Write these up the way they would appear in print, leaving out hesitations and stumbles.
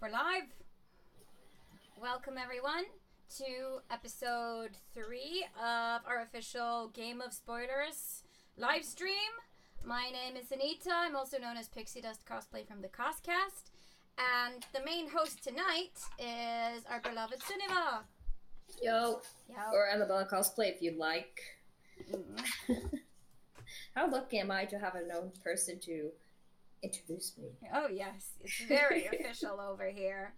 we're live. Welcome everyone to episode 3 of our official Game of Spoilers live stream. My name is Anita. I'm also known as Pixie Dust Cosplay from the CosCast. And the main host tonight is our beloved Sunniva. Yo. Or Annabella Cosplay if you'd like. How lucky am I to have a known person to introduce me? Oh yes, it's very official over here.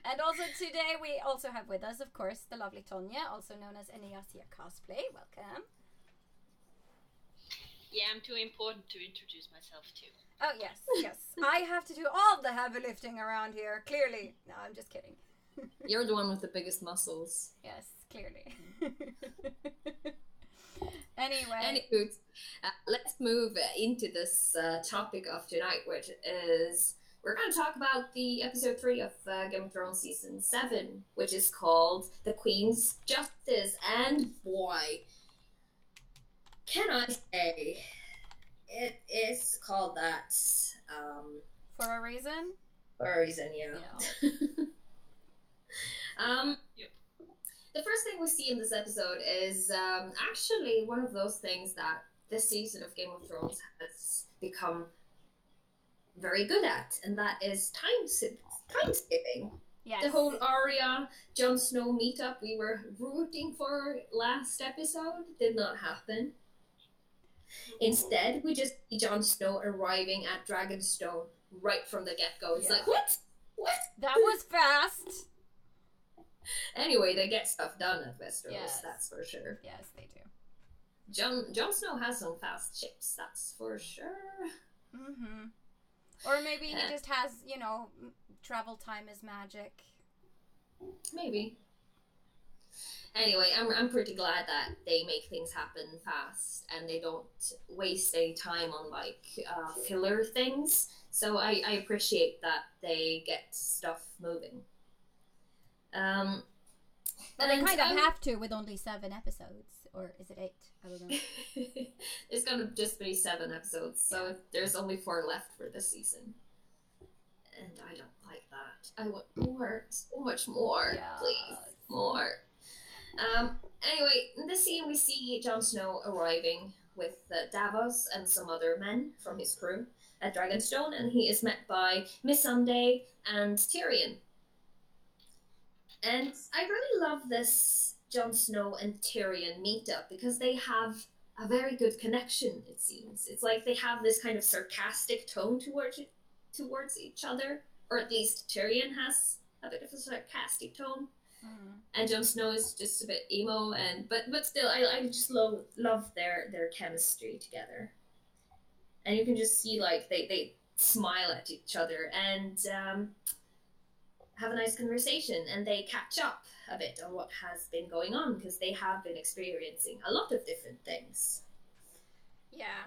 And also today we also have with us, of course, the lovely Tonya, also known as Eniasia Cosplay. Welcome. Yeah, I'm too important to introduce myself too. Oh yes, yes. I have to do all the heavy lifting around here, clearly. No, I'm just kidding. You're the one with the biggest muscles. Yes, clearly. Anyway. Anywho, let's move into this topic of tonight, which is we're going to talk about the episode 3 of Game of Thrones season 7, which is called The Queen's Justice. And boy, can I say, it is called that. For a reason? For a reason, yeah. Yep. The first thing we see in this episode is actually one of those things that this season of Game of Thrones has become very good at, and that is time skipping. Yes. The whole Arya Jon Snow meetup we were rooting for last episode did not happen. Instead, we just see Jon Snow arriving at Dragonstone right from the get-go. It's like, what? That was fast. Anyway, they get stuff done at Westeros, Yes. that's for sure. Yes, they do. Jon Snow has some fast ships, that's for sure. Mm-hmm. Or maybe he just has, travel time is magic. Maybe. Anyway, I'm pretty glad that they make things happen fast and they don't waste any time on filler things. So I appreciate that they get stuff moving. Well, they kind of have to with only 7 episodes. Or is it 8? I don't know. It's gonna just be 7 episodes, so there's only 4 left for this season. And I don't like that. I want more. So much more. Yes. Please. More. Anyway, in this scene we see Jon Snow arriving with Davos and some other men from his crew at Dragonstone, and he is met by Missandei and Tyrion. And I really love this Jon Snow and Tyrion meetup because they have a very good connection, it seems. It's like they have this kind of sarcastic tone towards each other, or at least Tyrion has a bit of a sarcastic tone. And Jon Snow is just a bit emo, but still, I just love their chemistry together. And you can just see they smile at each other and have a nice conversation, and they catch up a bit on what has been going on because they have been experiencing a lot of different things. Yeah.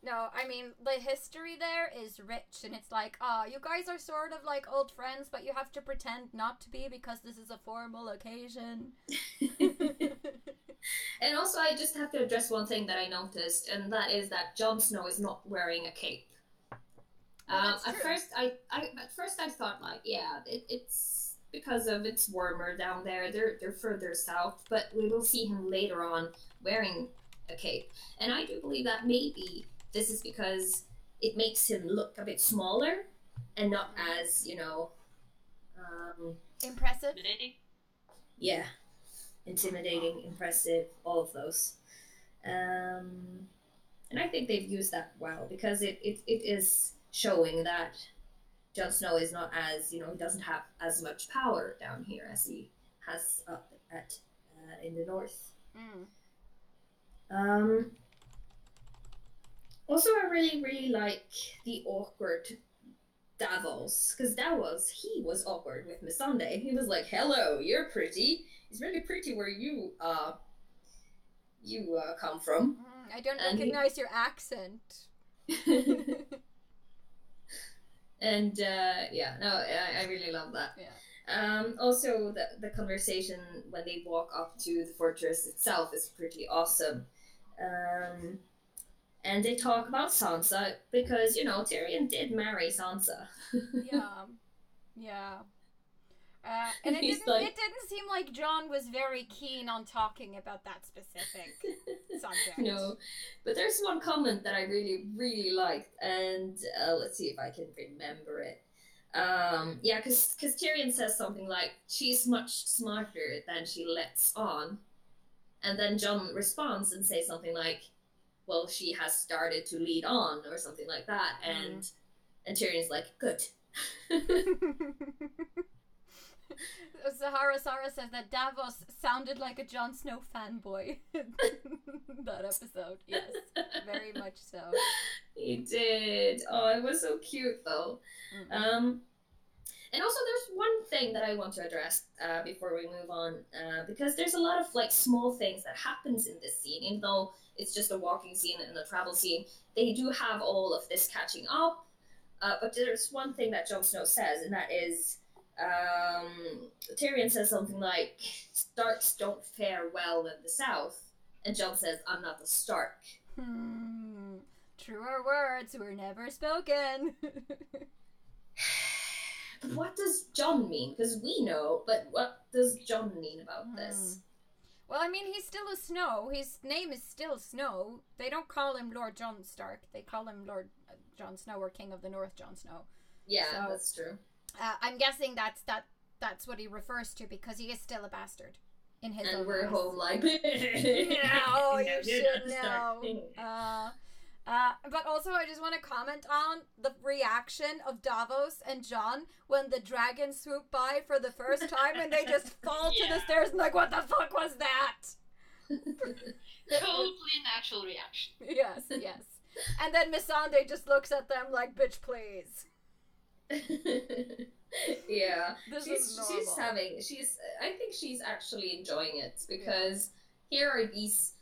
No, I mean, the history there is rich, and it's like, you guys are sort of like old friends, but you have to pretend not to be because this is a formal occasion. And also, I just have to address one thing that I noticed, and that is that Jon Snow is not wearing a cape. At first I thought it's because of it's warmer down there. They're further south, but we will see him later on wearing a cape, and I do believe that maybe this is because it makes him look a bit smaller and not as impressive. Yeah, intimidating, impressive, all of those. And I think they've used that well because it is showing that Jon Snow is not as, he doesn't have as much power down here as he has up in the north. Also, I really, really like the awkward Davos, because he was awkward with Missandei. He was like, hello, you're pretty. It's really pretty where you come from. I don't recognize your accent. And I really love that. Yeah. Also, the conversation when they walk up to the fortress itself is pretty awesome. And they talk about Sansa because, Tyrion did marry Sansa. Yeah. Yeah. And it He's didn't seem like John was very keen on talking about that specific subject. No, but there's one comment that I really, really liked, and let's see if I can remember it. Yeah, because Tyrion says something like, "She's much smarter than she lets on," and then John responds and says something like, "Well, she has started to lead on," or something like that, and Tyrion's like, "Good." Sahara says that Davos sounded like a Jon Snow fanboy. That episode, yes, very much so. He did. Oh, it was so cute though. And also, there's one thing that I want to address before we move on, because there's a lot of like small things that happens in this scene, even though it's just a walking scene and a travel scene. They do have all of this catching up, but there's one thing that Jon Snow says, and that is, Tyrion says something like, "Starks don't fare well in the South," and Jon says, "I'm not the Stark." Truer words were never spoken. But what does Jon mean? Because we know, but what does Jon mean about this? Well, I mean, he's still a Snow. His name is still Snow. They don't call him Lord Jon Stark. They call him Lord Jon Snow or King of the North Jon Snow. Yeah, so, that's true. I'm guessing that's what he refers to, because he is still a bastard in his own we're eyes. Home like, no, you should know. But also, I just want to comment on the reaction of Davos and Jon when the dragons swoop by for the first time and they just fall to the stairs and like, what the fuck was that? Totally natural reaction. Yes. And then Missandei just looks at them like, bitch, please. Yeah. She's I think she's actually enjoying it, because here are these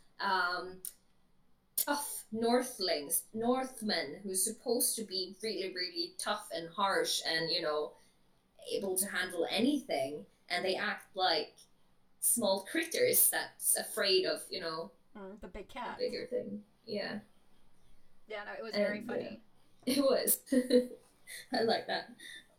tough Northmen who's supposed to be really, really tough and harsh and, able to handle anything, and they act like small critters that's afraid of, the big cat. The bigger thing. Yeah. Yeah, no, it was very funny. It was. I like that.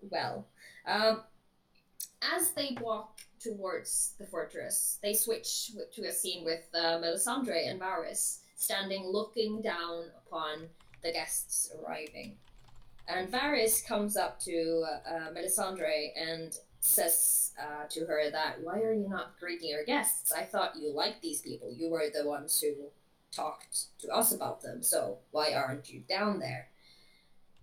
Well, as they walk towards the fortress, they switch to a scene with Melisandre and Varys standing looking down upon the guests arriving. And Varys comes up to Melisandre and says to her that, "Why are you not greeting your guests? I thought you liked these people. You were the ones who talked to us about them, so why aren't you down there?"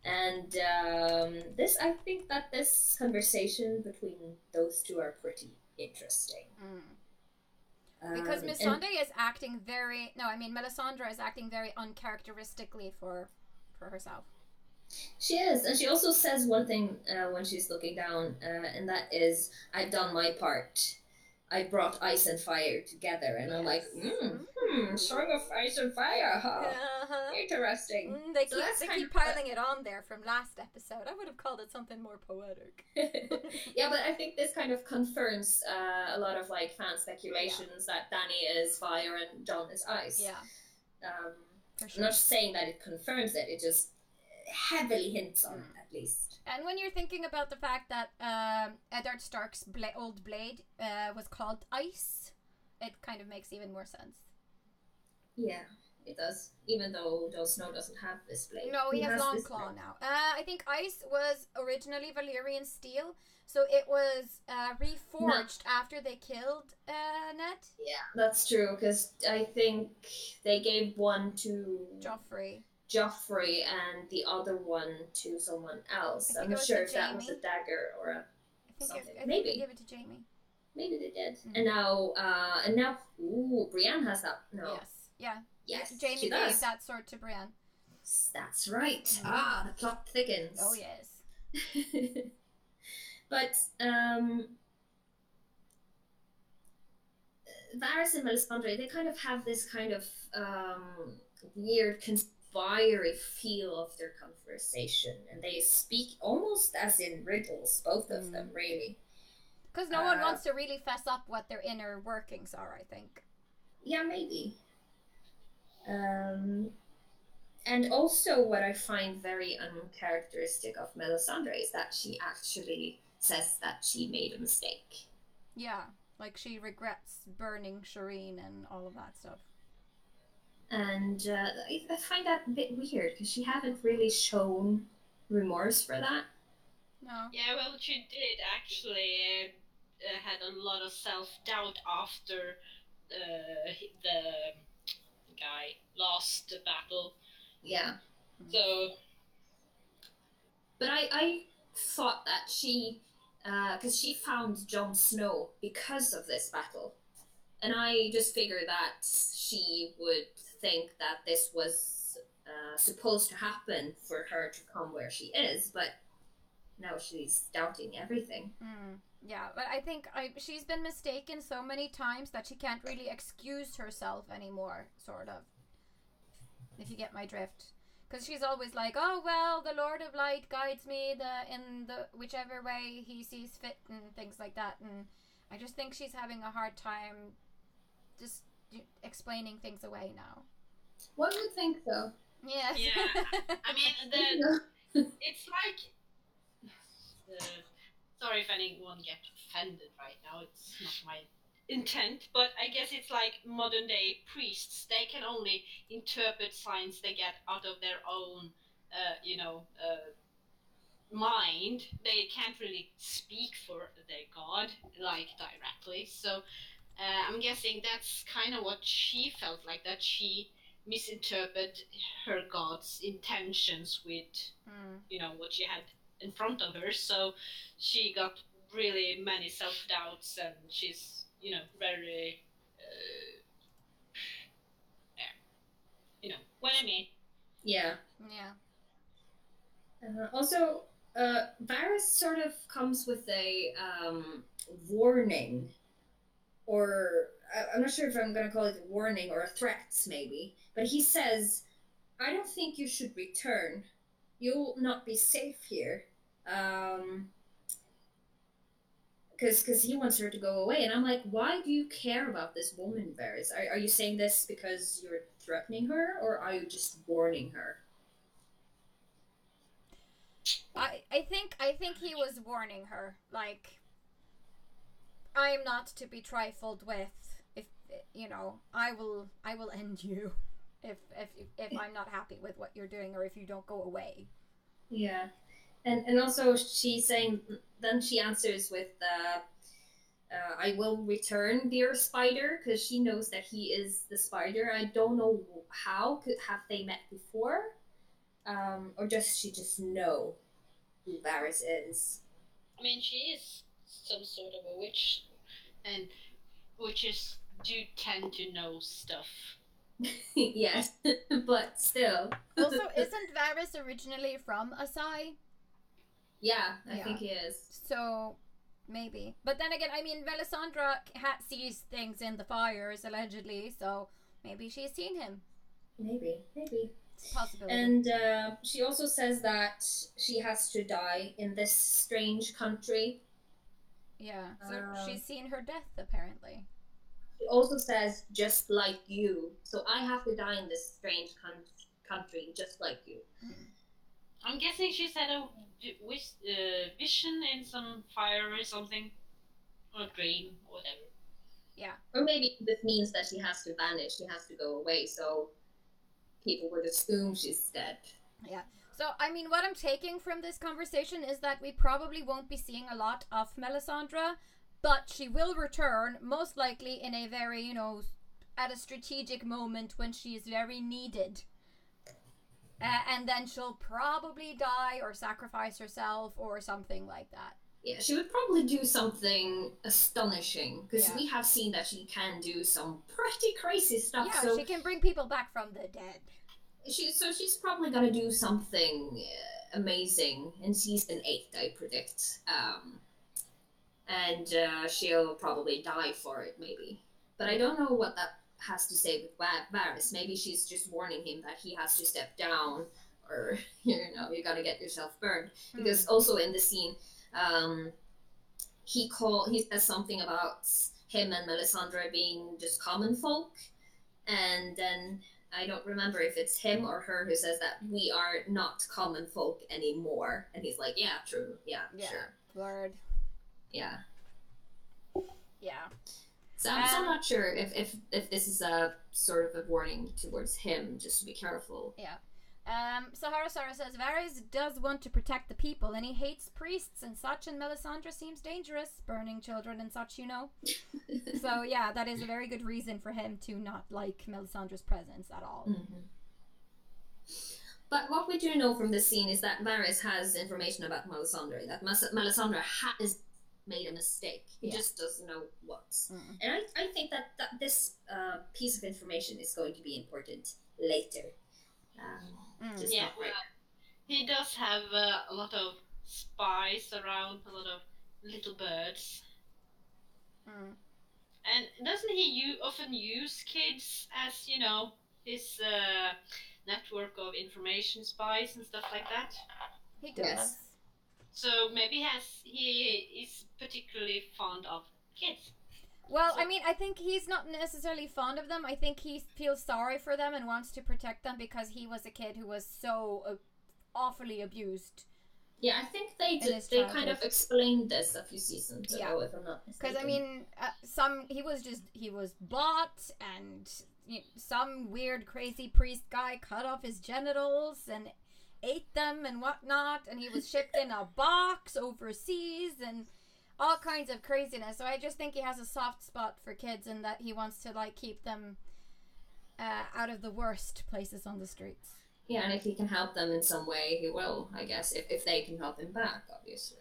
And I think that this conversation between those two are pretty interesting. Because Melisandre is acting Melisandre is acting very uncharacteristically for herself. She is, and she also says one thing when she's looking down, and that is, "I've done my part. I brought ice and fire together," and I'm like, Song of Ice and Fire, huh? Interesting. They keep piling it on there from last episode. I would have called it something more poetic. Yeah, but I think this kind of confirms a lot of like fan speculations that Dany is fire and Jon is ice. Yeah. For sure. I'm not saying that it confirms it. It just heavily hints on it, at least. And when you're thinking about the fact that Eddard Stark's old blade was called Ice, it kind of makes even more sense. Yeah, it does. Even though Jon Snow doesn't have this blade. No, he has Longclaw now. I think Ice was originally Valyrian steel, so it was reforged after they killed Ned. Yeah, that's true, because I think they gave one to Joffrey and the other one to someone else. I'm not sure if that was a dagger or something. Maybe they gave it to Jaime. Maybe they did. And now, Brienne has that. No. Yes. Jaime gave that sword to Brienne. That's right. The plot thickens. Oh yes. But Varys and Melisandre, they kind of have this kind of weird conspiratory feel of their conversation, and they speak almost as in riddles, both of them, really. Because no one wants to really fess up what their inner workings are, I think. Yeah, maybe. And also, what I find very uncharacteristic of Melisandre is that she actually says that she made a mistake. Yeah, like she regrets burning Shireen and all of that stuff. And I find that a bit weird because she haven't really shown remorse for that. No. Yeah, well, she did actually had a lot of self-doubt after the guy lost the battle. Yeah. So, but I thought that she, because she found Jon Snow because of this battle, and I just figured that she would think that this was supposed to happen for her to come where she is, but now she's doubting everything. Yeah, but I think she's been mistaken so many times that she can't really excuse herself anymore, sort of. If you get my drift. Because she's always like, oh, well, the Lord of Light guides me in the whichever way he sees fit and things like that. And I just think she's having a hard time just explaining things away now. One would think so. Yes. yeah, I mean, it's like... sorry if anyone gets offended right now, it's not my intent, but I guess it's like modern day priests. They can only interpret signs they get out of their own, mind. They can't really speak for their god, like, directly. So I'm guessing that's kind of what she felt like, that she misinterpreted her god's intentions with, what she had in front of her. So she got really many self-doubts, and she's, very, what I mean. Yeah. Yeah. Also, Varys sort of comes with a warning, or I'm not sure if I'm going to call it a warning or a threat, maybe. But he says, I don't think you should return. You'll not be safe here. Because he wants her to go away. And I'm like, why do you care about this woman, Varys? Are you saying this because you're threatening her, or are you just warning her? I think he was warning her, like, I am not to be trifled with. If I will end you if I'm not happy with what you're doing, or if you don't go away. Yeah, and also she's saying. Then she answers with, "I will return, dear Spider," because she knows that he is the Spider. I don't know how. Have they met before, or she just know who Varys is? I mean, she is some sort of a witch, and witches do tend to know stuff. Yes, but still. Also, isn't Varys originally from Asai? Yeah, I think he is. So, maybe. But then again, I mean, Melisandre sees things in the fires, allegedly, so maybe she's seen him. Maybe. It's a possibility. And she also says that she has to die in this strange country. Yeah, so she's seen her death, apparently. She also says, just like you. So I have to die in this strange country, just like you. I'm guessing she's had a vision in some fire or something. Or dream, or whatever. Yeah. Or maybe this means that she has to vanish, she has to go away, so people would assume she's dead. Yeah. So, I mean, what I'm taking from this conversation is that we probably won't be seeing a lot of Melisandre, but she will return, most likely in a very, at a strategic moment when she is very needed. And then she'll probably die or sacrifice herself or something like that. Yeah, she would probably do something astonishing, because we have seen that she can do some pretty crazy stuff. Yeah, so she can bring people back from the dead. She's probably gonna do something amazing in season 8, I predict. And she'll probably die for it, maybe. But I don't know what that has to say with Varys. Maybe she's just warning him that he has to step down, or you're gonna get yourself burned. Because also in the scene, he says something about him and Melisandre being just common folk, and then I don't remember if it's him or her who says that we are not common folk anymore. And he's like, yeah, true. Yeah, sure. Word. Yeah. Yeah. So I'm not sure if this is a sort of a warning towards him, just to be careful. Yeah. So Harasara says, Varys does want to protect the people, and he hates priests and such, and Melisandre seems dangerous, burning children and such, you know. So yeah, that is a very good reason for him to not like Melisandre's presence at all. Mm-hmm. But what we do know from this scene is that Varys has information about Melisandre, that Melisandre has made a mistake. He just doesn't know what. And I think that this piece of information is going to be important later. Just not right. He does have a lot of spies around, a lot of little birds. And doesn't he often use kids as, you know, his network of information spies and stuff like that? He does. Yes. So maybe he is particularly fond of kids. Well, I mean, I think he's not necessarily fond of them. I think he feels sorry for them and wants to protect them because he was a kid who was so awfully abused. Yeah, I think they kind of explained this a few seasons ago, if I'm not mistaken. Because I mean, he was bought, and some weird crazy priest guy cut off his genitals and ate them and whatnot, and he was shipped in a box overseas and all kinds of craziness. So I just think he has a soft spot for kids, and that he wants to like keep them out of the worst places on the streets. Yeah, and if he can help them in some way, he will, I guess, if they can help him back, obviously.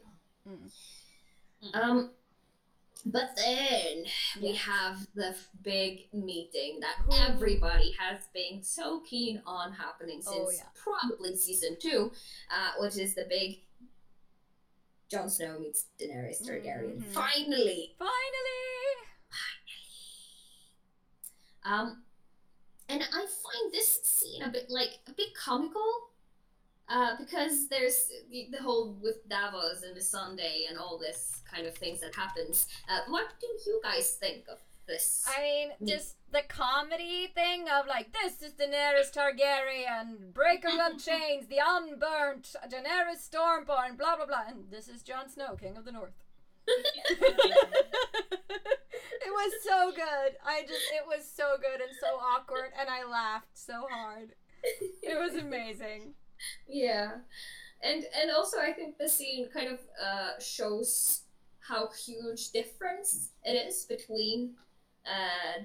But then we have the big meeting that everybody has been so keen on happening since probably season 2, which is the big Jon Snow meets Daenerys Targaryen. Finally! And I find this scene a bit comical, because there's the whole with Davos and Missandei and all this kind of things that happens. What do you guys think of this? I mean, just the comedy thing of like, this is Daenerys Targaryen, breaker of chains, the unburnt, Daenerys Stormborn, blah blah blah, and this is Jon Snow, King of the North. It was so good. It was so good and so awkward, and I laughed so hard. It was amazing. Yeah, and also I think the scene kind of shows how huge difference it is between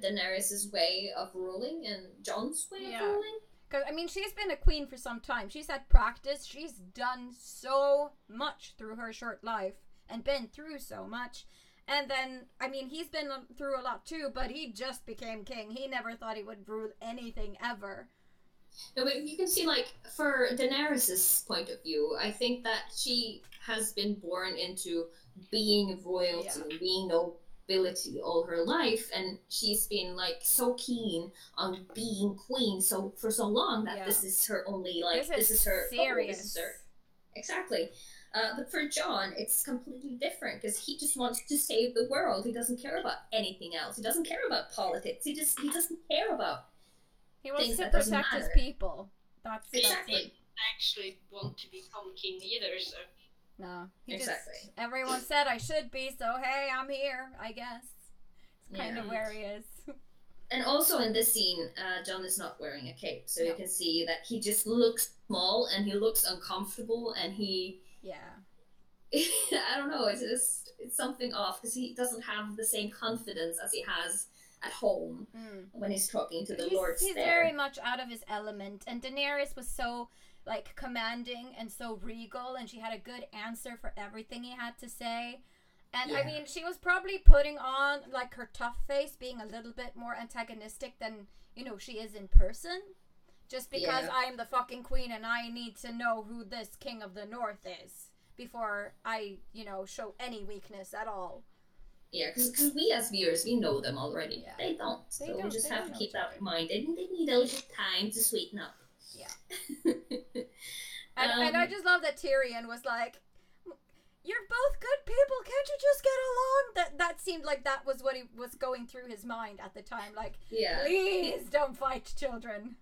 Daenerys' way of ruling and Jon's way of ruling. Because, I mean, she's been a queen for some time. She's had practice. She's done so much through her short life and been through so much. And then, I mean, he's been through a lot too, but he just became king. He never thought he would rule anything ever. No, but you can see, like, for Daenerys' point of view, I think that she has been born into being royalty, being nobility all her life, and she's been, like, so keen on being queen for so long that this is her only, like, this is her... serious. This is her. Exactly. But for Jon, it's completely different, because he just wants to save the world. He doesn't care about anything else. He doesn't care about politics. He doesn't care about He wants to protect his people. That's exactly. He doesn't actually want to become king either, so... No. Exactly. Everyone said I should be, so hey, I'm here, I guess. It's kind of where he is. And also in this scene, Jon is not wearing a cape, so you can see that he just looks small, and he looks uncomfortable, and he... Yeah. I don't know, it's something off, because he doesn't have the same confidence as he has at home when he's talking to the lords. He's very much out of his element, and Daenerys was so, like, commanding and so regal, and she had a good answer for everything he had to say. And, I mean, she was probably putting on, like, her tough face, being a little bit more antagonistic than, you know, she is in person. Just because I am the fucking queen and I need to know who this King of the North is before I, you know, show any weakness at all. Yeah, because we as viewers, we know them already. Yeah. They don't. So we just have to keep that in mind. They need a little time to sweeten up. Yeah. and I just love that Tyrion was like, you're both good people, can't you just get along? That seemed like that was what he was going through his mind at the time. Like, please don't fight children.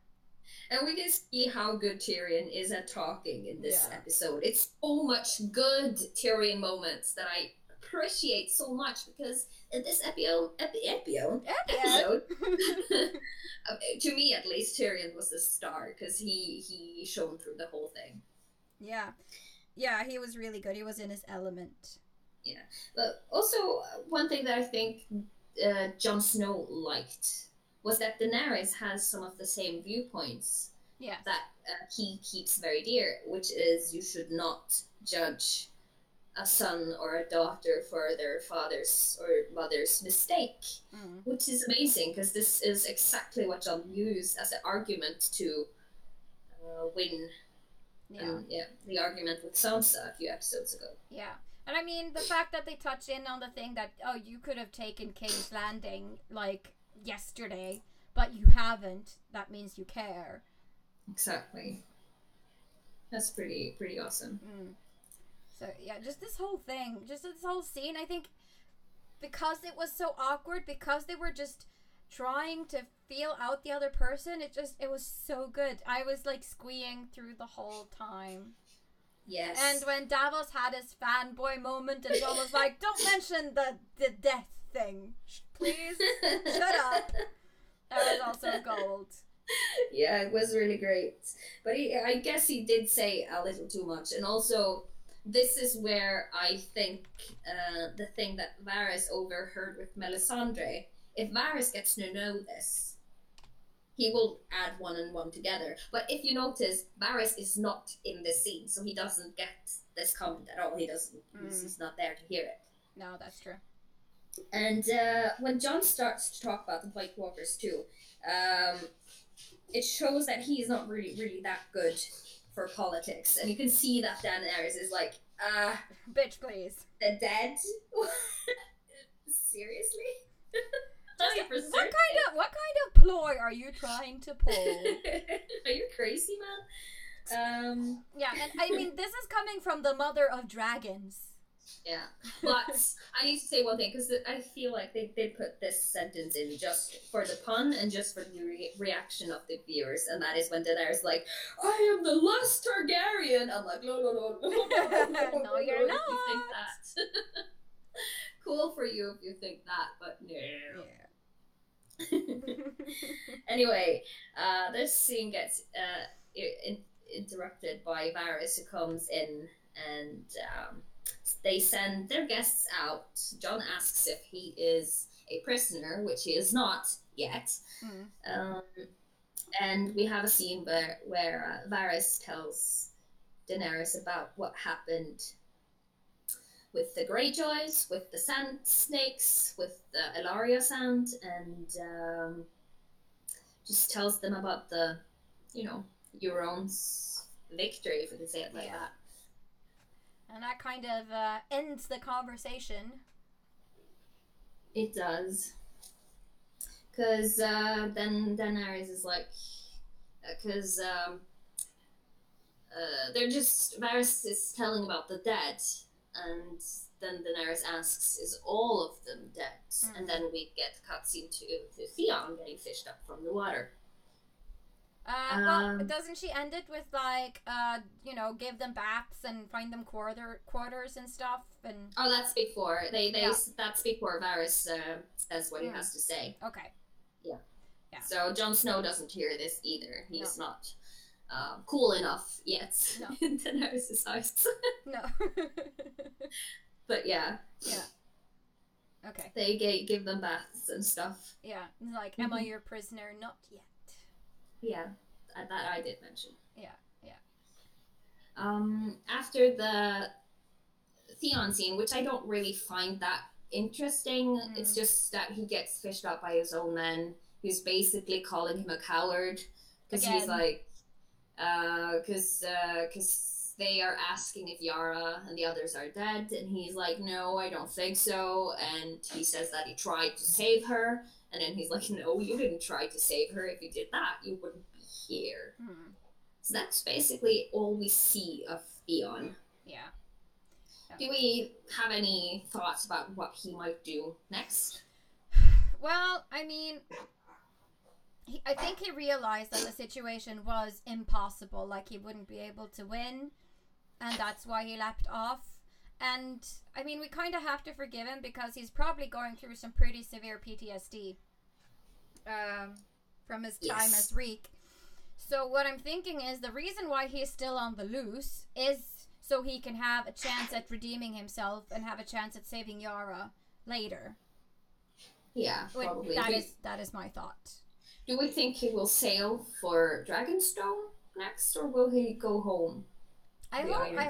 And we can see how good Tyrion is at talking in this Yeah. episode. It's so much good Tyrion moments that I appreciate so much because in this episode, to me at least, Tyrion was the star because he shone through the whole thing. Yeah. Yeah, he was really good. He was in his element. Yeah, but also one thing that I think Jon Snow liked was that Daenerys has some of the same viewpoints Yes. that he keeps very dear, which is you should not judge a son or a daughter for their father's or mother's mistake, which is amazing because this is exactly what Jon used as an argument to win. The argument with Sansa a few episodes ago. Yeah. And I mean, the fact that they touch in on the thing that, oh, you could have taken King's Landing, like, yesterday, but you haven't, that means you care. Exactly. That's pretty awesome. So, yeah, just this whole thing, just this whole scene, I think, because it was so awkward, because they were just trying to feel out the other person, it was so good. I was, like, squeeing through the whole time. Yes. And when Davos had his fanboy moment and John was like, don't mention the death thing. Please, shut up. That was also gold. Yeah, it was really great. But I guess he did say a little too much. And also, this is where I think the thing that Varys overheard with Melisandre, if Varys gets to know this, he will add 1 and 1 together. But if you notice, Varys is not in this scene, so he doesn't get this comment at all. He doesn't. He's not there to hear it. No, that's true. And when Jon starts to talk about the White Walkers too, it shows that he is not really that good for politics. And you can see that Daenerys is like, bitch, please. The dead? Seriously? What kind of ploy are you trying to pull? Are you crazy, man? Yeah, and I mean, this is coming from the mother of dragons. Yeah, but I need to say one thing, because I feel like they put this sentence in just for the pun and just for the reaction of the viewers, and that is when Daenerys like, I am the last Targaryen. I'm like, no, no, you're not. You think that. Cool for you if you think that, but no. Yeah. Anyway, this scene gets interrupted by Varys, who comes in and they send their guests out. Jon asks if he is a prisoner, which he is not yet. And we have a scene where Varys tells Daenerys about what happened with the Greyjoys, with the Sand Snakes, with the Elaria Sand, and just tells them about the, Euron's victory, if we can say it like that. And that kind of ends the conversation. It does. Because then Daenerys is like, because they're just, Varys is telling about the dead, and then Daenerys asks, is all of them dead? And then we get a cutscene to Theon getting fished up from the water. Well, doesn't she end it with like, give them baths and find them quarters and stuff? And oh, that's before that's before Varys says what he has to say. Okay. Yeah. So Jon Snow doesn't hear this either. He's not cool enough yet in Daenerys' eyes. No. But yeah. Yeah. Okay. They give them baths and stuff. Yeah. Like, am I your prisoner? Not yet. Yeah, that I did mention. Yeah. After the Theon scene, which I don't really find that interesting, it's just that he gets fished up by his own men, who's basically calling him a coward, because he's like, because they are asking if Yara and the others are dead, and he's like, no, I don't think so, and he says that he tried to save her. And then he's like, no, you didn't try to save her. If you did that, you wouldn't be here. So that's basically all we see of Theon. Yeah. Do we have any thoughts about what he might do next? Well, I mean, I think he realized that the situation was impossible, like he wouldn't be able to win, and that's why he leapt off. And I mean, we kind of have to forgive him because he's probably going through some pretty severe PTSD from his time as Reek. So what I'm thinking is the reason why he's still on the loose is so he can have a chance at redeeming himself and have a chance at saving Yara later. Yeah, probably. That is my thought. Do we think he will sail for Dragonstone next, or will he go home? I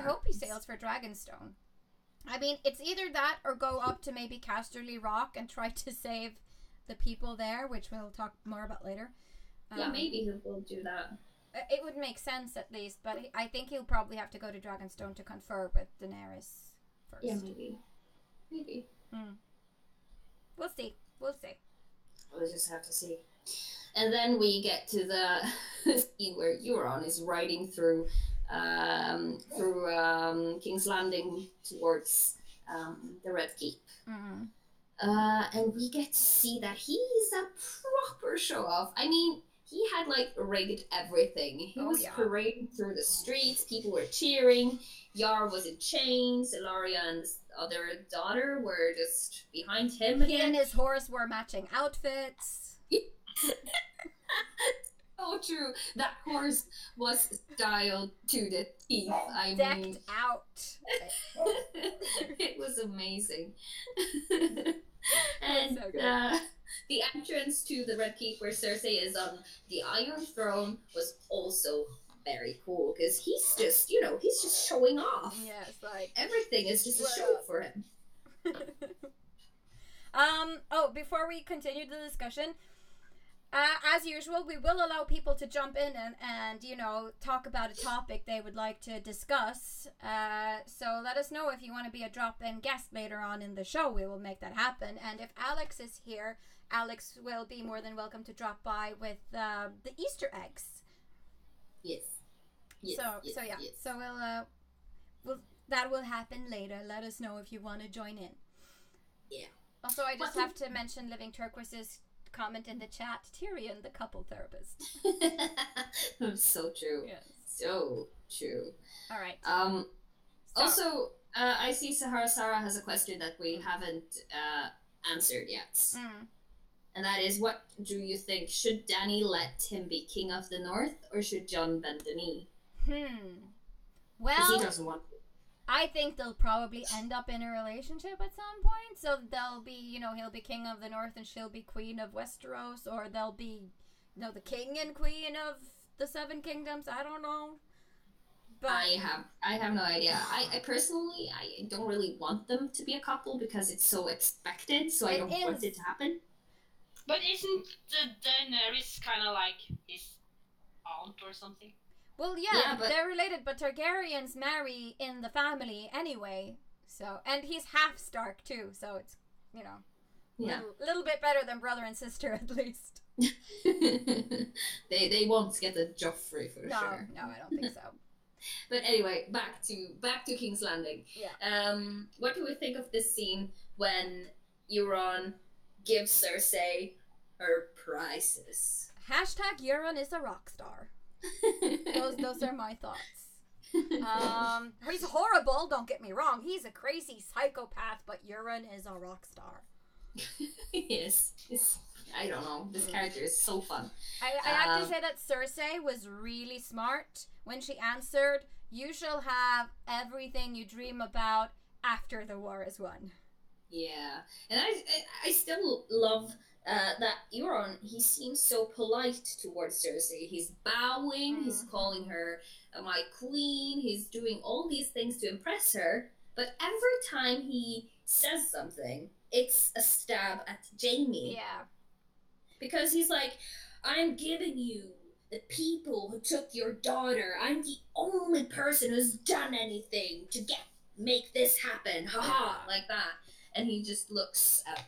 hope he sails for Dragonstone. I mean, it's either that or go up to maybe Casterly Rock and try to save the people there, which we'll talk more about later. Yeah, maybe he will do that. It would make sense at least, but I think he'll probably have to go to Dragonstone to confer with Daenerys first. Yeah, maybe. Maybe. We'll see. We'll just have to see. And then we get to the scene where Euron is riding through King's Landing towards the Red Keep. And we get to see that he's a proper show-off. I mean, he had like rigged everything. He was parading through the streets, people were cheering, Yara was in chains, Ilaria and his other daughter were just behind him again. He and his horse were matching outfits. So true. That horse was styled to the teeth. Decked out. It was amazing. And so good. The entrance to the Red Keep where Cersei is on the Iron Throne was also very cool because he's just showing off. Yeah, it's like everything is just a show for him. Before we continue the discussion, as usual, we will allow people to jump in and talk about a topic they would like to discuss. So let us know if you want to be a drop-in guest later on in the show. We will make that happen. And if Alex is here, Alex will be more than welcome to drop by with the Easter eggs. Yes. So we'll that will happen later. Let us know if you want to join in. Yeah. Also, I just have to mention Living Turquoise's comment in the chat, Tyrion, the couple therapist. So true. Yes. So true. All right. Also, I see Sarah has a question that we haven't answered yet. And that is, what do you think? Should Dany let him be king of the North, or should Jon bend the knee? Well, he doesn't want to. I think they'll probably end up in a relationship at some point. So they'll be, he'll be king of the North and she'll be queen of Westeros, or they'll be, the king and queen of the Seven Kingdoms. I don't know. But I have no idea. I personally, I don't really want them to be a couple because it's so expected. So I don't want it to happen. But isn't the Daenerys kind of like his aunt or something? Well, yeah, but they're related, but Targaryens marry in the family anyway. So, and he's half Stark too, so it's, little bit better than brother and sister at least. They won't get a Joffrey for sure. No, I don't think so. But anyway, back to King's Landing. Yeah. What do we think of this scene when Euron gives Cersei her prizes? # Euron is a rock star. Those are my thoughts. He's horrible, don't get me wrong. He's a crazy psychopath, but Euron is a rock star. Yes. I don't know. This character is so fun. I have to say that Cersei was really smart when she answered, "You shall have everything you dream about after the war is won." Yeah. And I still love that Euron, he seems so polite towards Cersei. He's bowing, he's calling her my queen, he's doing all these things to impress her, but every time he says something, it's a stab at Jaime. Yeah. Because he's like, I'm giving you the people who took your daughter. I'm the only person who's done anything to make this happen. Haha, like that. And he just looks at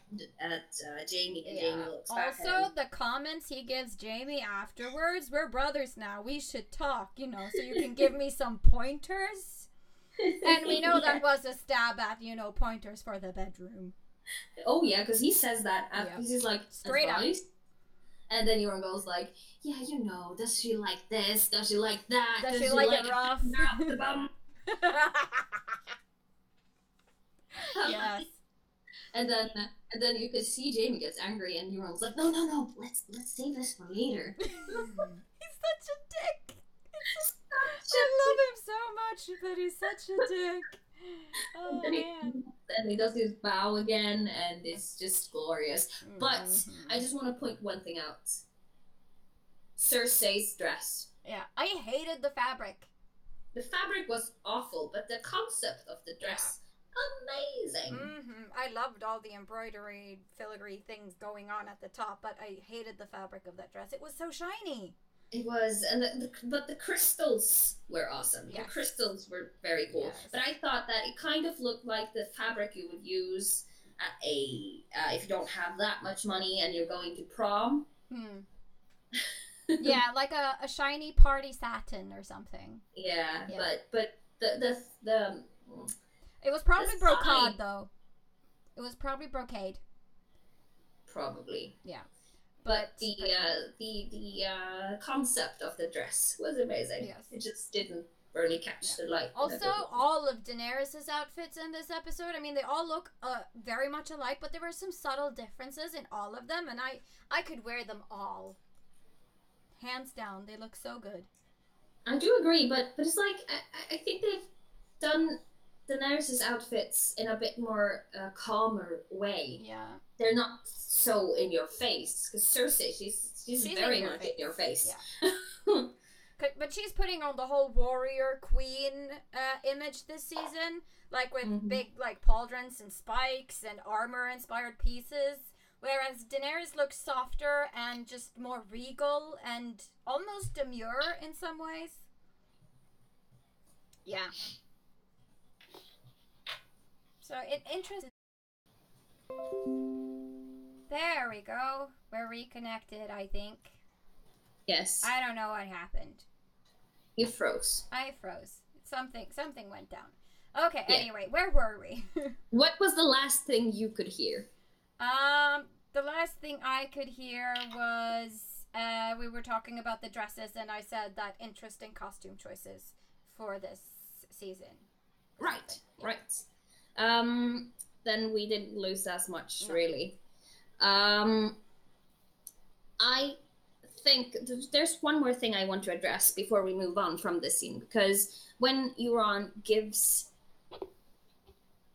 Jaime, and Jaime looks back at him. Also, the comments he gives Jaime afterwards, we're brothers now, we should talk, so you can give me some pointers. And we know that was a stab at, pointers for the bedroom. Oh, yeah, because he says that. He's like, straight advice? And then Euron goes like, yeah, you know, does she like this? Does she like that? Does she like it rough? The bum? Yes. And then you could see Jaime gets angry, and Euron's like, no, let's save this for later. He's such a dick. I love him so much, but he's such a dick. Oh, man. And he does his bow again, and it's just glorious. But I just want to point one thing out. Cersei's dress. Yeah, I hated the fabric. The fabric was awful, but the concept of the dress, amazing. I loved all the embroidery, filigree things going on at the top, but I hated the fabric of that dress. It was so shiny. It was, and but the crystals were awesome. Yes. The crystals were very cool. Yes. But I thought that it kind of looked like the fabric you would use at if you don't have that much money and you're going to prom. Yeah, like a shiny party satin or something. Yeah. But the it was probably the brocade side- though. It was probably brocade. Probably. Yeah. But the concept of the dress was amazing. Yes. It just didn't really catch the light. Also, all of Daenerys' outfits in this episode, I mean, they all look very much alike, but there were some subtle differences in all of them, and I could wear them all. Hands down, they look so good. I do agree, but it's like, I think they've done Daenerys' outfits in a bit more calmer way. Yeah. They're not so in your face, because Cersei, she's very much in your face. Yeah. But she's putting on the whole warrior queen image this season, like with big like pauldrons and spikes and armor inspired pieces, whereas Daenerys looks softer and just more regal and almost demure in some ways. Yeah. So interesting. There we go. We're reconnected, I think. Yes. I don't know what happened. You froze. I froze. Something went down. Okay, Yeah. Anyway, where were we? What was the last thing you could hear? The last thing I could hear was we were talking about the dresses, and I said that interesting costume choices for this season. Right. Then we didn't lose as much, really. I think there's one more thing I want to address before we move on from this scene, because when Euron gives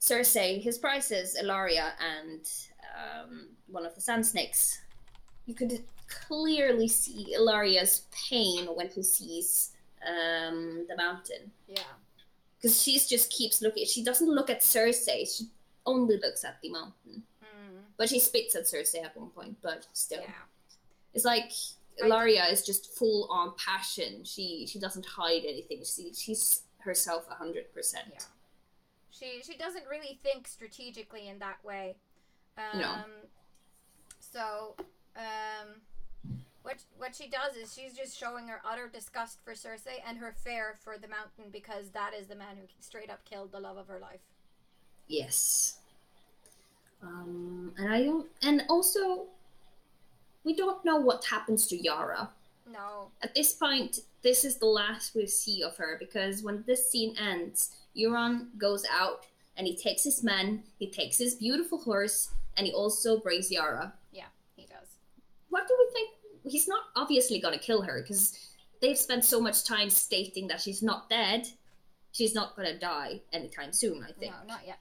Cersei his prizes, Ilaria and one of the Sand Snakes, you could clearly see Ilaria's pain when he sees the mountain. Yeah. Because she just keeps looking. She doesn't look at Cersei. She only looks at the mountain. But she spits at Cersei at one point, but still. Yeah. It's like Ilaria is just full on passion. She doesn't hide anything. She's herself 100%. Yeah. She doesn't really think strategically in that way. No. So, what she does is she's just showing her utter disgust for Cersei and her fear for the mountain, because that is the man who straight up killed the love of her life. Yes. And also, we don't know what happens to Yara. No. At this point, this is the last we see of her, because when this scene ends, Euron goes out and he takes his men, he takes his beautiful horse, and he also brings Yara. Yeah, he does. What do we think? He's not obviously going to kill her, because they've spent so much time stating that she's not dead. She's not going to die anytime soon, I think. No, not yet.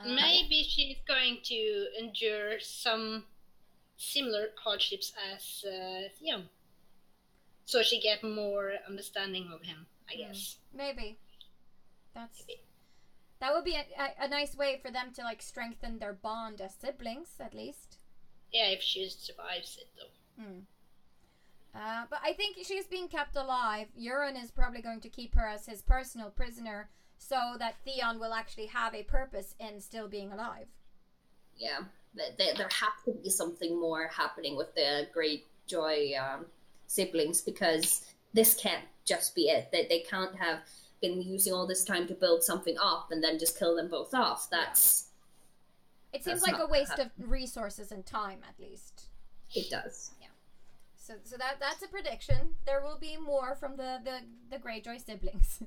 Maybe she's going to endure some similar hardships as Theon. So she get more understanding of him, I guess. Maybe. That would be a nice way for them to like strengthen their bond as siblings, at least. Yeah, if she survives it, though. But I think she's being kept alive. Euron is probably going to keep her as his personal prisoner, so that Theon will actually have a purpose in still being alive. Yeah, there has to be something more happening with the Greyjoy siblings, because this can't just be it. They can't have been using all this time to build something up and then just kill them both off. It seems like a waste of resources and time, at least. It does. Yeah. So that's a prediction. There will be more from the Greyjoy siblings.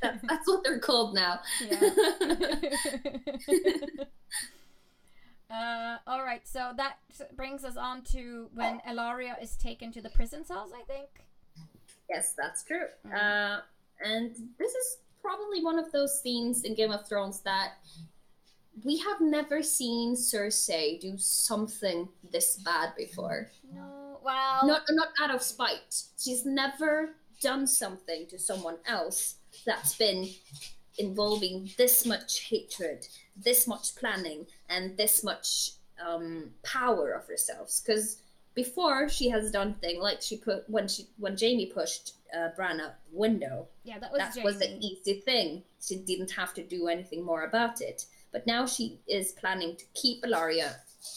That's what they're called now. Yeah. All right, so that brings us on to when Elaria is taken to the prison cells, I think. Yes, that's true. And this is probably one of those scenes in Game of Thrones that we have never seen Cersei do something this bad before. No, well... Not out of spite. She's never done something to someone else that's been involving this much hatred, this much planning, and this much power of herself. Because before, she has done things like when Jaime pushed Bran out the window. Yeah, that was an easy thing. She didn't have to do anything more about it. But now she is planning to keep Elaria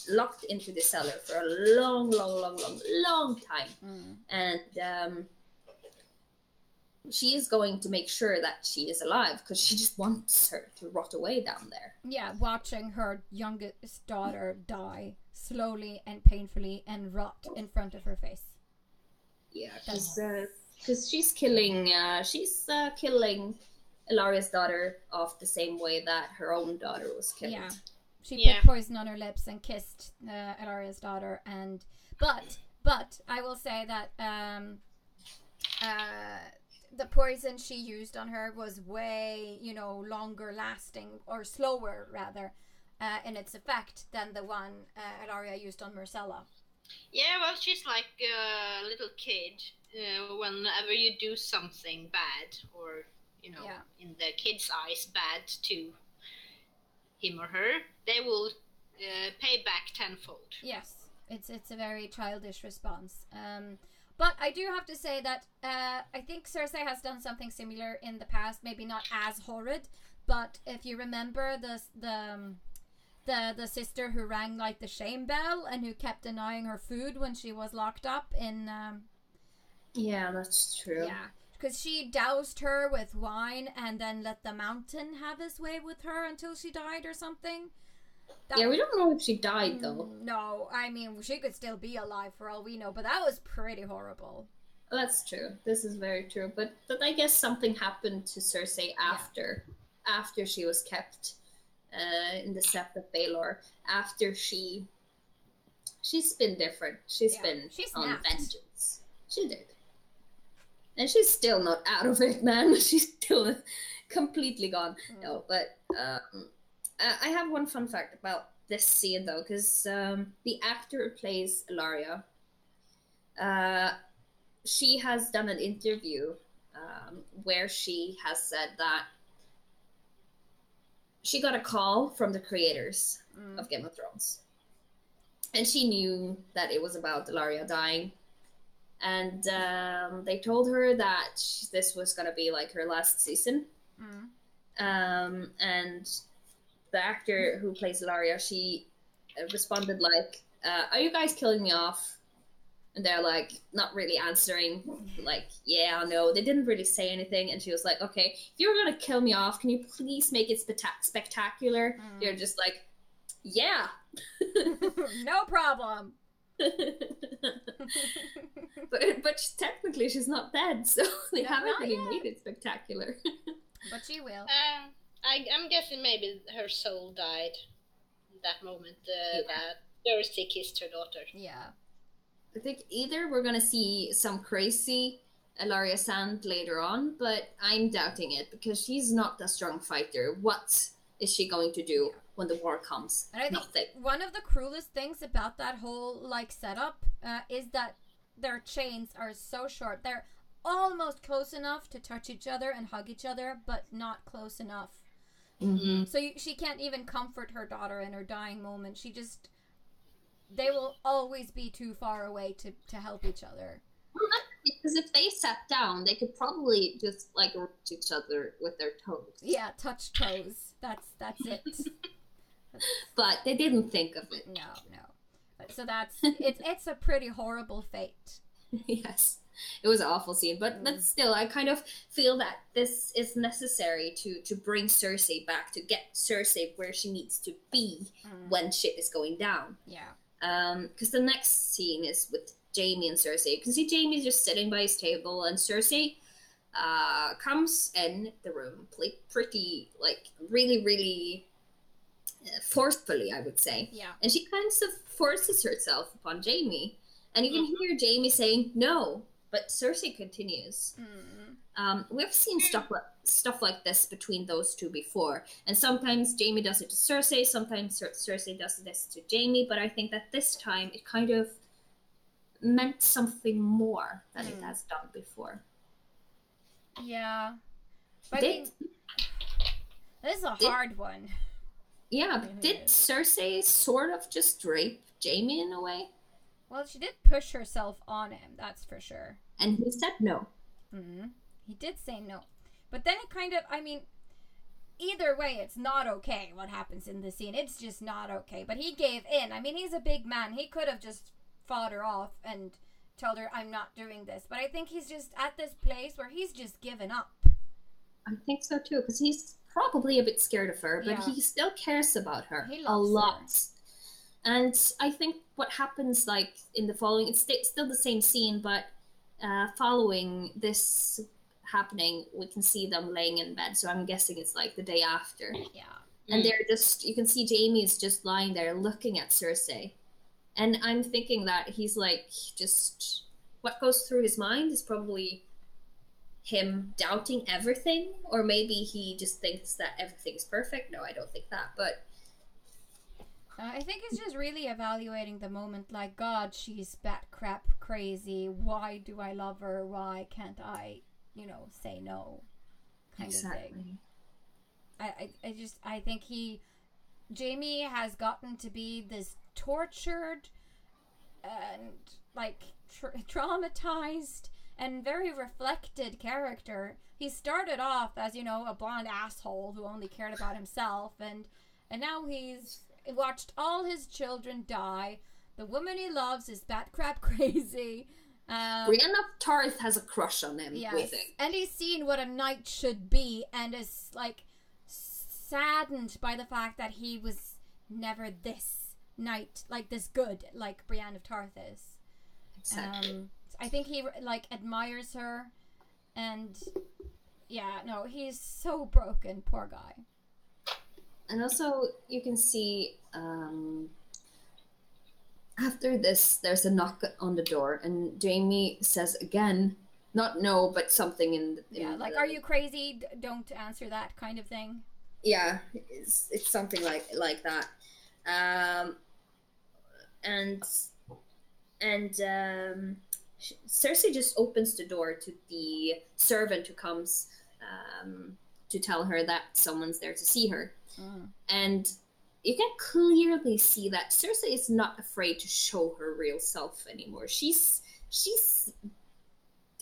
locked into the cellar for a long time. And she is going to make sure that she is alive because she just wants her to rot away down there. Yeah, watching her youngest daughter die slowly and painfully and rot in front of her face. Yeah, because she's killing Elaria's daughter off the same way that her own daughter was killed. Yeah, she put poison on her lips and kissed Elaria's daughter. But I will say that the poison she used on her was way, longer lasting, or slower rather, in its effect than the one Elaria used on Myrcella. Yeah, well, she's like a little kid. Whenever you do something bad, or in the kid's eyes, bad to him or her, they will pay back tenfold. Yes, it's a very childish response. But I do have to say that I think Cersei has done something similar in the past, maybe not as horrid, but if you remember the sister who rang like the shame bell and who kept denying her food when she was locked up in... Yeah, that's true. Yeah, because she doused her with wine and then let the mountain have his way with her until she died or something. We don't know if she died, though. No, I mean, she could still be alive for all we know, but that was pretty horrible. That's true. This is very true. But I guess something happened to Cersei after she was kept in the Sept of Baelor. After she's been different. She's on vengeance. She did. And she's still not out of it, man. She's still completely gone. No, but I have one fun fact about this scene, though, because the actor who plays Elaria, she has done an interview where she has said that she got a call from the creators of Game of Thrones. And she knew that it was about Elaria dying. And they told her that this was going to be like her last season. And the actor who plays Elaria, she responded like, are you guys killing me off? And they're like, not really answering, like, yeah, no. They didn't really say anything. And she was like, okay, if you're going to kill me off, can you please make it spectacular? They're just like, yeah. No problem. but technically she's not dead, so they haven't really made it spectacular. But she will. I'm guessing maybe her soul died in that moment that Cersei kissed her daughter. Yeah. I think either we're gonna see some crazy Elaria Sand later on, but I'm doubting it because she's not a strong fighter. What is she going to do when the war comes? And I think one of the cruelest things about that whole setup is that their chains are so short. They're almost close enough to touch each other and hug each other, but not close enough. So she can't even comfort her daughter in her dying moment. They will always be too far away to help each other. Well, because if they sat down, they could probably just reach each other with their toes. Yeah, touch toes. That's it. But they didn't think of it. No. So it's a pretty horrible fate. Yes, it was an awful scene, but still, I kind of feel that this is necessary to bring Cersei back, to get Cersei where she needs to be when shit is going down. Yeah. Because the next scene is with Jaime and Cersei. You can see Jaime just sitting by his table, and Cersei comes in the room pretty, like, really, really forcefully, I would say. Yeah. And she kind of forces herself upon Jaime. And you can hear Jaime saying no, but Cersei continues. We've seen stuff like this between those two before. And sometimes Jaime does it to Cersei, sometimes Cersei does this to Jaime, but I think that this time it kind of meant something more than it has done before. Yeah. But I mean, this is a hard one. Yeah, but did Cersei sort of just rape Jaime in a way? Well, she did push herself on him, that's for sure. And he said no. He did say no. But then it kind of, I mean, either way, it's not okay what happens in the scene. It's just not okay. But he gave in. I mean, he's a big man. He could have just fought her off and told her, I'm not doing this. But I think he's just at this place where he's just given up. I think so too, because he's probably a bit scared of her, but he still cares about her a lot. Her. And I think what happens, like, in the following, it's still the same scene, but following this happening, we can see them laying in bed, so I'm guessing it's like the day after. Yeah. And they're just, you can see Jaime is just lying there looking at Cersei. And I'm thinking that he's like, just, what goes through his mind is probably him doubting everything, or maybe he just thinks that everything is perfect. No, I don't think that, but I think he's just really evaluating the moment, like, God, she's bat crap crazy. Why do I love her? Why can't I, say no? Kind of thing. I think Jaime has gotten to be this tortured and, like, traumatized and very reflected character. He started off as, a blonde asshole who only cared about himself, and now he's watched all his children die. The woman he loves is bat crap crazy. Brienne of Tarth has a crush on him, yes. we think. And he's seen what a knight should be, and is, like, saddened by the fact that he was never this knight, like, this good, like Brienne of Tarth is. Exactly. I think he, like, admires her, and he's so broken, poor guy. And also, you can see, after this, there's a knock on the door, and Jaime says again, not no, but something are you crazy? Don't answer that kind of thing. Yeah, it's something like that. And Cersei just opens the door to the servant who comes to tell her that someone's there to see her. And you can clearly see that Cersei is not afraid to show her real self anymore. She's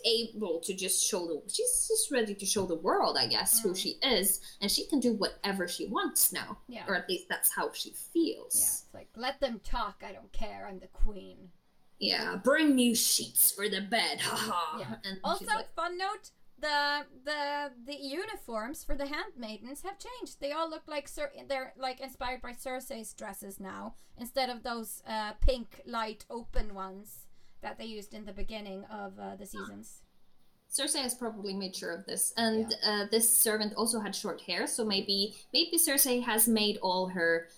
able to just she's just ready to show the world, I guess, who she is, and she can do whatever she wants now. Yeah. Or at least that's how she feels. Yeah, it's like, let them talk, I don't care, I'm the queen. Yeah, bring new sheets for the bed, haha. Yeah. And also, like, fun note, the uniforms for the handmaidens have changed. They all look like they're like inspired by Cersei's dresses now, instead of those pink light open ones that they used in the beginning of the seasons. Cersei has probably made sure of this, and this servant also had short hair, so maybe Cersei has made all her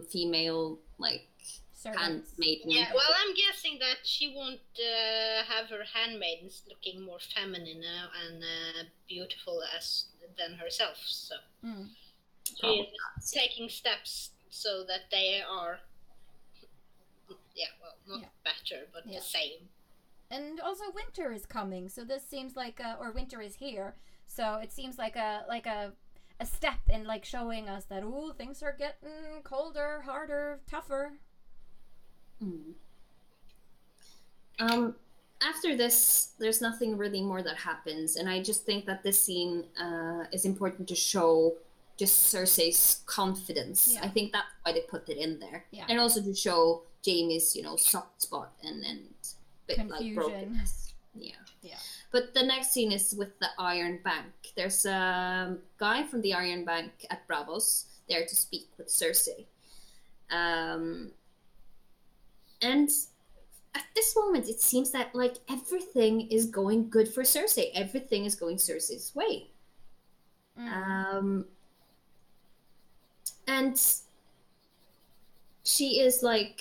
female, like, handmaidens. Yeah, well, I'm guessing that she won't have her handmaidens looking more feminine and beautiful than herself. So she's taking steps so that they are, not better, but the same. And also, winter is coming, so this seems like or winter is here, so it seems like a step in, like, showing us that things are getting colder, harder, tougher. After this, there's nothing really more that happens, and I just think that this scene is important to show just Cersei's confidence. Yeah. I think that's why they put it in there, and also to show Jaime's, soft spot and bit confusion. Like brokenness. Yeah. But the next scene is with the Iron Bank. There's a guy from the Iron Bank at Bravos there to speak with Cersei. And at this moment, it seems that like everything is going good for Cersei. Everything is going Cersei's way. And she is like,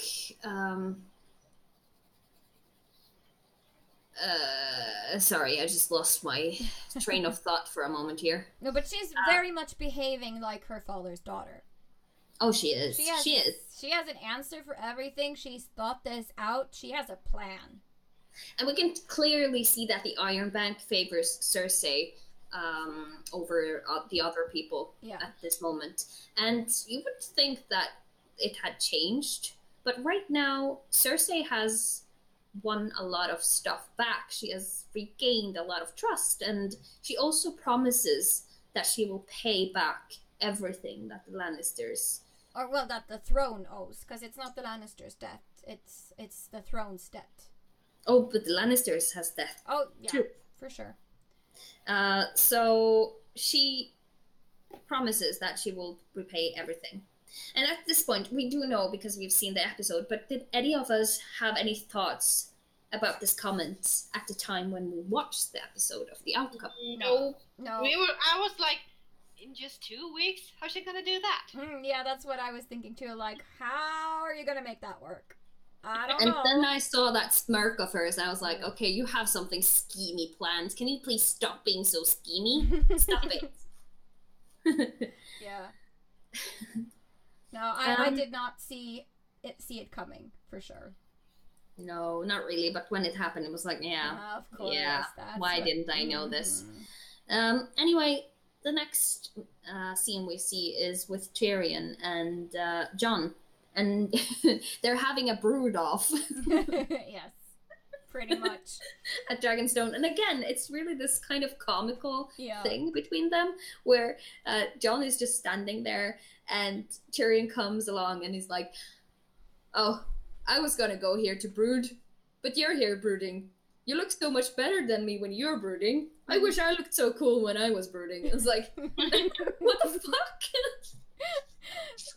sorry, I just lost my train of thought for a moment here. No, but she's very much behaving like her father's daughter. Oh, she is. She is. She has an answer for everything. She's thought this out. She has a plan. And we can clearly see that the Iron Bank favors Cersei over the other people at this moment. And you would think that it had changed, but right now Cersei has won a lot of stuff back. She has regained a lot of trust, and she also promises that she will pay back everything that the Lannisters, or well, that the throne owes, because it's not the Lannisters' debt, it's the throne's debt. Oh, but the Lannisters has debt. Oh, yeah, too. For sure. So she promises that she will repay everything. And at this point, we do know because we've seen the episode, but did any of us have any thoughts about this comment at the time when we watched the episode of the outcome? No. I was like, in just 2 weeks? How's she gonna do that? Yeah, that's what I was thinking too. Like, how are you gonna make that work? I don't know. And then I saw that smirk of hers, and I was like, okay, you have something schemy planned. Can you please stop being so schemy? Stop it. Yeah. No, I did not see it coming, for sure. No, not really. But when it happened, it was like, yeah, of course. Yeah. Why didn't I know this? Anyway, the next scene we see is with Tyrion and Jon, and they're having a brood off. Yes, pretty much. At Dragonstone, and again, it's really this kind of comical thing between them, where Jon is just standing there. And Tyrion comes along and he's like, oh, I was gonna go here to brood, but you're here brooding. You look so much better than me when you're brooding. I wish I looked so cool when I was brooding. It's like, what the fuck?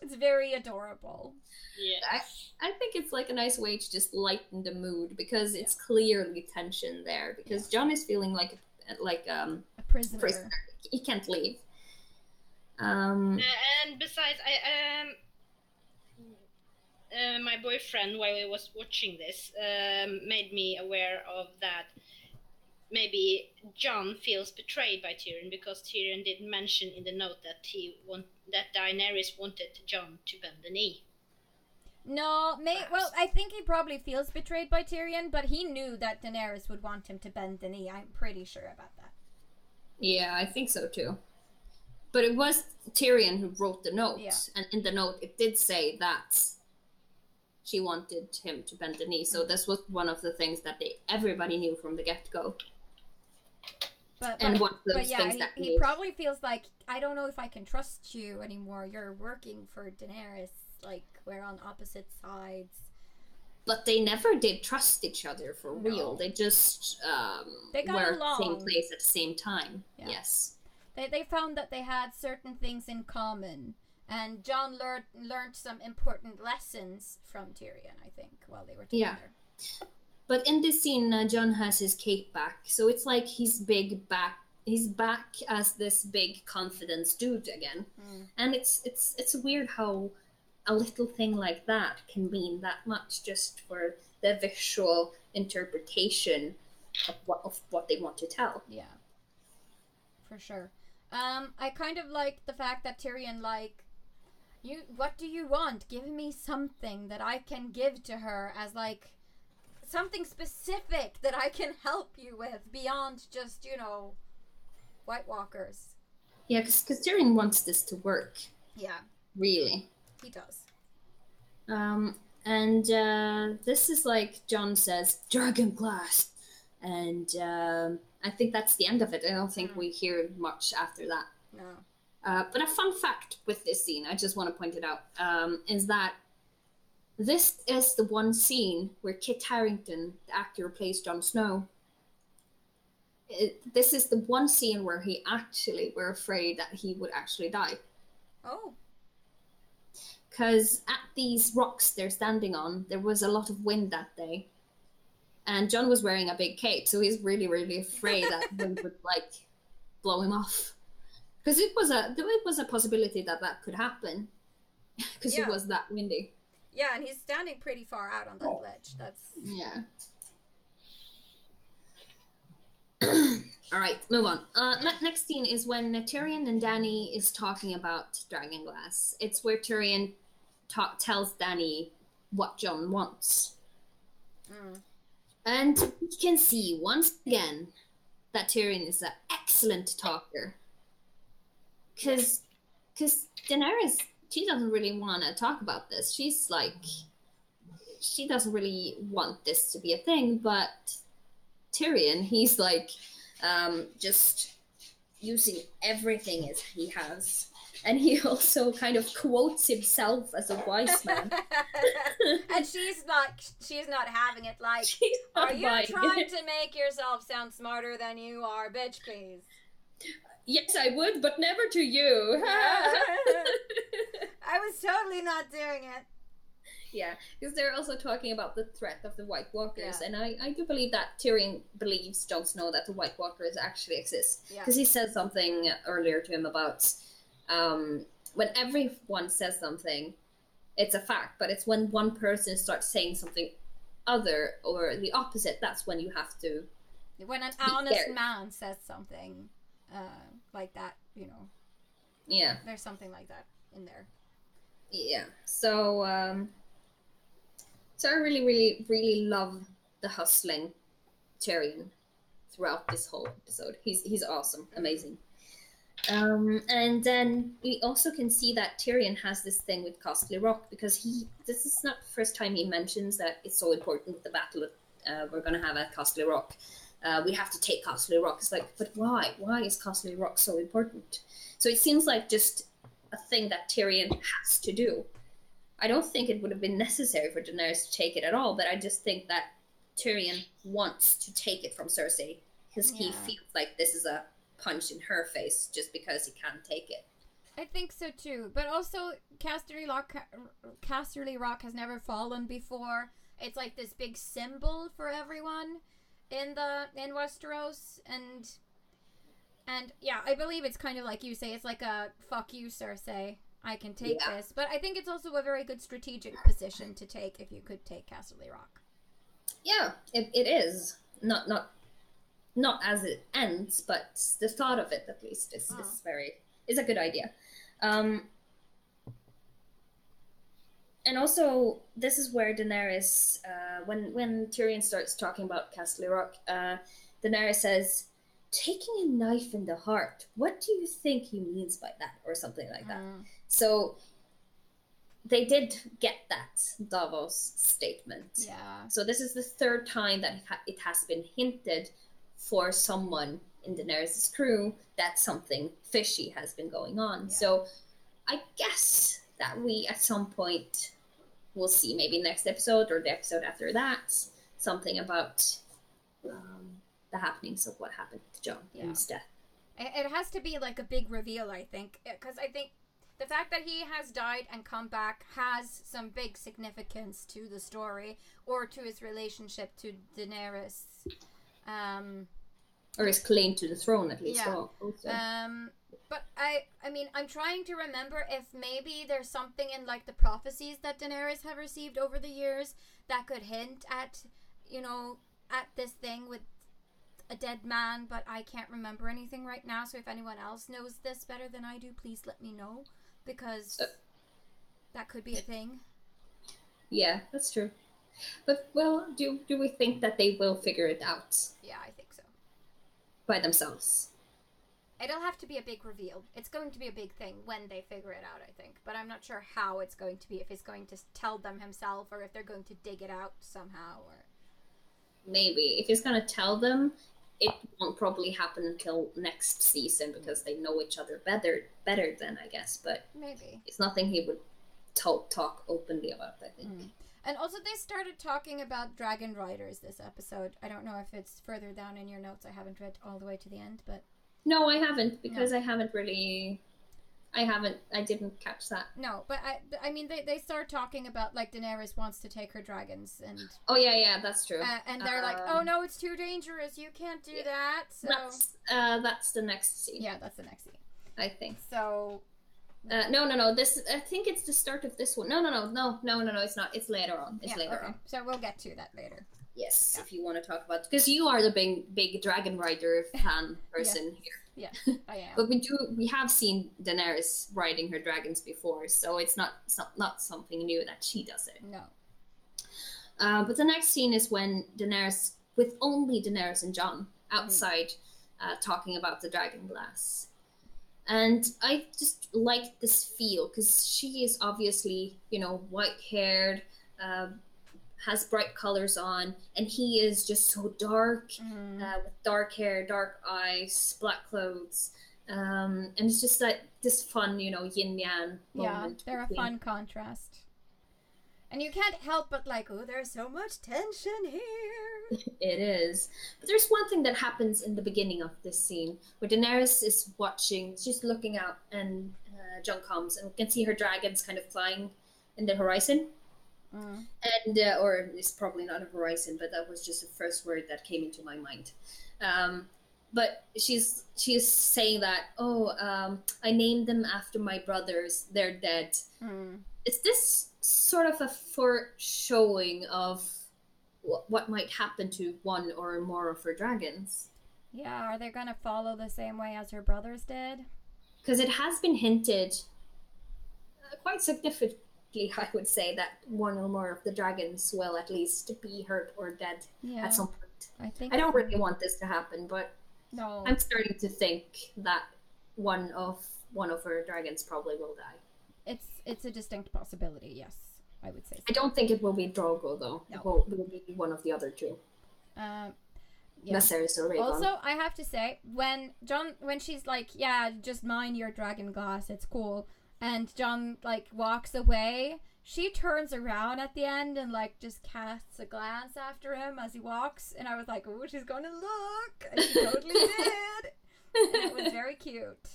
It's very adorable. Yeah. I think it's like a nice way to just lighten the mood, because it's clearly tension there, because Jon is feeling like a prisoner. He can't leave. And besides, my boyfriend, while I was watching this, made me aware of that maybe Jon feels betrayed by Tyrion, because Tyrion did mention in the note that that Daenerys wanted Jon to bend the knee. No, well, I think he probably feels betrayed by Tyrion, but he knew that Daenerys would want him to bend the knee. I'm pretty sure about that. Yeah, I think so too. But it was Tyrion who wrote the note, and in the note it did say that she wanted him to bend the knee. So this was one of the things that everybody knew from the get-go. But he probably feels like, I don't know if I can trust you anymore. You're working for Daenerys, like we're on opposite sides. But they never did trust each other for real. They just they got were along. Same place at the same time. Yeah. Yes. They found that they had certain things in common, and Jon learned some important lessons from Tyrion, I think, while they were together. Yeah. But in this scene, Jon has his cape back, so it's like he's back. He's back as this big confidence dude again, and it's weird how a little thing like that can mean that much just for the visual interpretation of what they want to tell. Yeah, for sure. I kind of like the fact that Tyrion, like, what do you want? Give me something that I can give to her as, like, something specific that I can help you with beyond just, White Walkers. Yeah, because Tyrion wants this to work. Yeah. Really. He does. And this is like Jon says, Dragon Glass. And I think that's the end of it. I don't think we hear much after that. No. But a fun fact with this scene, I just want to point it out, is that this is the one scene where Kit Harington, the actor who plays Jon Snow, this is the one scene where we're afraid that he would actually die. Oh. because at these rocks they're standing on, there was a lot of wind that day. And John was wearing a big cape, so he's really, really afraid that wind would like blow him off. Because it was a possibility that could happen, because it was that windy. Yeah, and he's standing pretty far out on that ledge. That's All right, move on. Next scene is when Tyrion and Dany is talking about Dragonglass. It's where Tyrion tells Dany what Jon wants. And we can see once again that Tyrion is an excellent talker. Because Daenerys, she doesn't really want to talk about this. She's like, she doesn't really want this to be a thing, but Tyrion, he's like, just using everything as he has, and he also kind of quotes himself as a wise man. And she's not having it. Like, are you trying to make yourself sound smarter than you are, bitch? Please. Yes, I would, but never to you. I was totally not doing it. Yeah, because they're also talking about the threat of the White Walkers, and I do believe that Tyrion believes Jon Snow that the White Walkers actually exist. Because he said something earlier to him about when everyone says something, it's a fact, but it's when one person starts saying something other or the opposite, that's when you have to. When an honest man says something like that, you know. Yeah. There's something like that in there. Yeah. So, so I really, really, really love the hustling Tyrion throughout this whole episode. He's awesome, amazing. And then we also can see that Tyrion has this thing with Costly Rock, because this is not the first time he mentions that it's so important with the battle we're going to have at Costly Rock. We have to take Costly Rock. It's like, but why? Why is Costly Rock so important? So it seems like just a thing that Tyrion has to do. I don't think it would have been necessary for Daenerys to take it at all, but I just think that Tyrion wants to take it from Cersei because he feels like this is a punch in her face just because he can't take it. I think so too, but also Casterly Rock has never fallen before. It's like this big symbol for everyone in Westeros, and yeah, I believe it's kind of like you say, it's like a fuck you, Cersei, I can take this. But I think it's also a very good strategic position to take if you could take Casterly Rock. Yeah, it is. Not as it ends, but the thought of it at least is a good idea. And also, this is where Daenerys, when Tyrion starts talking about Casterly Rock, Daenerys says, "Taking a knife in the heart. What do you think he means by that?" Or something like that. So they did get that Davos statement. Yeah. So this is the third time that it has been hinted for someone in Daenerys' crew that something fishy has been going on. Yeah. So I guess that we at some point will see, maybe next episode or the episode after that, something about the happenings of what happened to Jon and his death. It has to be like a big reveal, I think, because I think the fact that he has died and come back has some big significance to the story or to his relationship to Daenerys. Or his claim to the throne, at least. Yeah. But I mean, I'm trying to remember if maybe there's something in like the prophecies that Daenerys have received over the years that could hint at, you know, at this thing with a dead man, but I can't remember anything right now. So if anyone else knows this better than I do, please let me know, because that could be a thing. Yeah, that's true. But, well, do we think that they will figure it out? Yeah, I think so. By themselves? It'll have to be a big reveal. It's going to be a big thing when they figure it out, I think. But I'm not sure how it's going to be, if he's going to tell them himself or if they're going to dig it out somehow. Or maybe. If he's going to tell them, it won't probably happen until next season because they know each other better then, I guess. But maybe it's nothing he would talk openly about, I think. And also they started talking about dragon riders this episode. I don't know if it's further down in your notes. I haven't read all the way to the end, but... No, I haven't, because I haven't really I didn't catch that. No, but I mean, they start talking about, like, Daenerys wants to take her dragons, and... Oh, yeah, that's true. And they're like, oh, no, it's too dangerous, you can't do that, so... That's the next scene. Yeah, that's the next scene. I think. So... No, this, I think it's the start of this one. No, it's not. It's later on. It's later on. So we'll get to that later. Yes, if you want to talk about... Because you are the big Dragon Rider fan person here. Yeah, I am. But we have seen Daenerys riding her dragons before, so it's not something new that she does it. No. But the next scene is when Daenerys, with only Daenerys and Jon outside, talking about the dragon glass. And I just like this feel, because she is obviously, white-haired, has bright colors on, and he is just so dark, with dark hair, dark eyes, black clothes, and it's just like this fun, yin-yang moment. Yeah, they're a fun contrast. And you can't help but like, oh, there's so much tension here. It is. But there's one thing that happens in the beginning of this scene, where Daenerys is watching, she's looking out, and Jon comes, and we can see her dragons kind of flying in the horizon. And or it's probably not a horizon, but that was just the first word that came into my mind. But she's saying that, I named them after my brothers, they're dead. Is this sort of a foreshowing of what might happen to one or more of her dragons? Yeah, are they gonna follow the same way as her brothers did? Because it has been hinted quite significantly, I would say, that one or more of the dragons will at least be hurt or dead at some point. I don't really want this to happen, but no, I'm starting to think that one of her dragons probably will die. It's a distinct possibility, yes, I would say so. I don't think it will be Drogo, though. No. It will be one of the other two. Yeah. Viserys or Rhaegon. Also, I have to say, when she's like, yeah, just mine your dragon glass, it's cool, and Jon, like, walks away, she turns around at the end and, like, just casts a glance after him as he walks, and I was like, oh, she's gonna look, and she totally did, and it was very cute.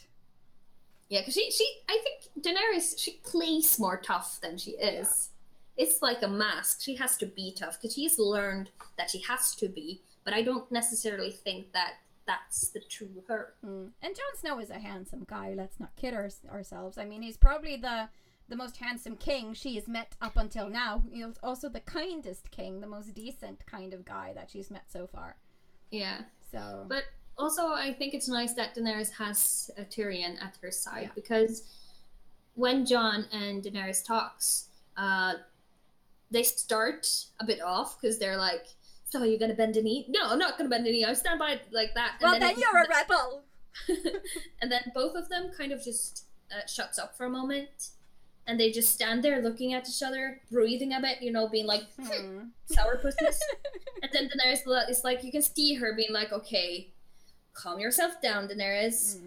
Yeah, because I think Daenerys, she plays more tough than she is. Yeah. It's like a mask. She has to be tough, because she's learned that she has to be, but I don't necessarily think that that's the true her. And Jon Snow is a handsome guy, let's not kid ourselves. I mean, he's probably the most handsome king she has met up until now. He's also the kindest king, the most decent kind of guy that she's met so far. Yeah. So... But also, I think it's nice that Daenerys has Tyrion at her side, because when Jon and Daenerys talks, they start a bit off, because they're like, so you're gonna bend a knee? No, I'm not gonna bend a knee. I stand by it like that. Well, then you're a rebel. And then both of them kind of just shuts up for a moment, and they just stand there looking at each other, breathing a bit, being like sourpusses. And then Daenerys is like, you can see her being like, okay, calm yourself down, Daenerys.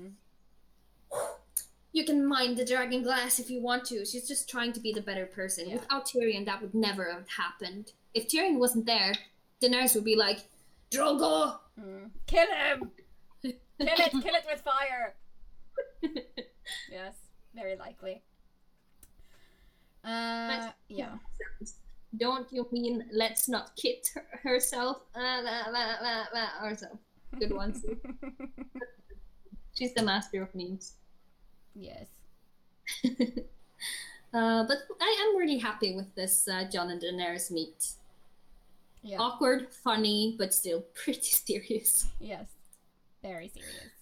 You can mind the dragon glass if you want to. She's just trying to be the better person. Yeah. Without Tyrion, that would never have happened. If Tyrion wasn't there, Daenerys would be like, Drogo! Kill him! Kill it with fire! Yes, very likely. Yeah. Don't you mean let's not kid herself? Herself. Good one, Sue. She's the master of memes. Yes. But I am really happy with this Jon and Daenerys meet. Yeah. Awkward, funny, but still pretty serious. Yes. Very serious.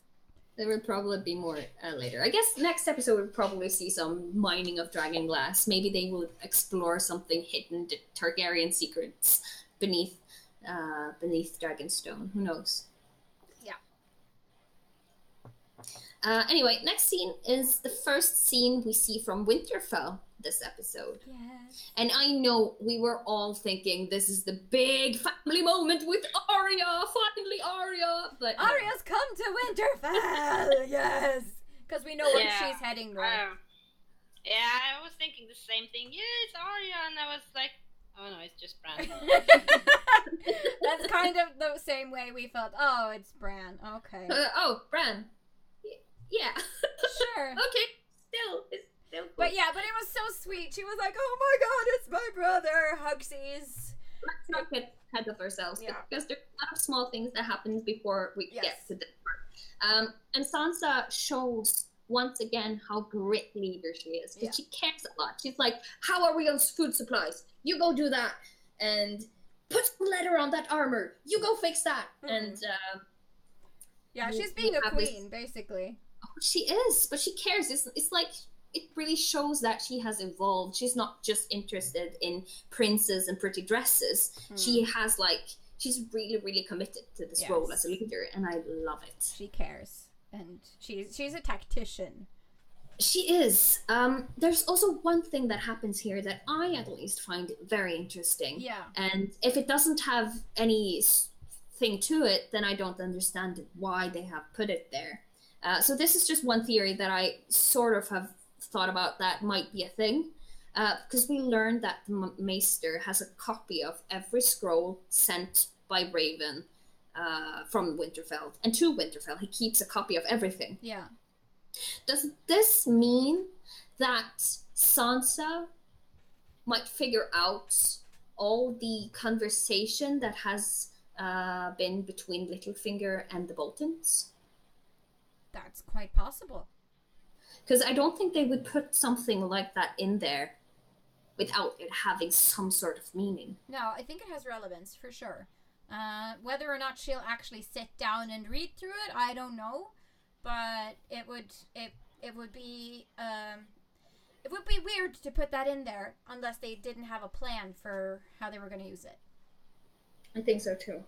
There will probably be more later. I guess next episode we'll probably see some mining of dragon glass. Maybe they will explore something hidden, Targaryen secrets beneath Dragonstone. Who knows? Anyway, next scene is the first scene we see from Winterfell this episode. Yes. And I know we were all thinking this is the big family moment with Arya, finally Arya. But Arya's come to Winterfell, yes. Because we know where she's heading north. Yeah, I was thinking the same thing. Yeah, it's Arya, and I was like, oh no, it's just Bran. That's kind of the same way we felt. Oh, it's Bran. Okay. Bran. Yeah. Sure. Okay. it's still cool. But yeah, but it was so sweet. She was like, "Oh my god, it's my brother, Hugsies." Let's not get ahead of ourselves, Yeah. because there's a lot of small things that happens before we Yes. get to this part. And Sansa shows once again how great leader she is, because she cares a lot. She's like, "How are we on food supplies? You go do that, and put some leather on that armor. You go fix that." And yeah, she's being a queen, basically. Oh, she is, but she cares. It's like, it really shows that she has evolved. She's not just interested in princes and pretty dresses. She's really, really committed to this role as a leader, and I love it. She cares, and she's a tactician. She is. There's also one thing that happens here that I at least find very interesting. Yeah. And if it doesn't have any thing to it, then I don't understand why they have put it there. So this is just one theory that I sort of have thought about that might be a thing. Because we learned that the Maester has a copy of every scroll sent by Raven from Winterfell. And to Winterfell, he keeps a copy of everything. Yeah. Does this mean that Sansa might figure out all the conversation that has been between Littlefinger and the Boltons? That's quite possible. Because I don't think they would put something like that in there without it having some sort of meaning. No, I think it has relevance, for sure. Whether or not she'll actually sit down and read through it, I don't know. But it would be weird to put that in there unless they didn't have a plan for how they were going to use it. I think so too.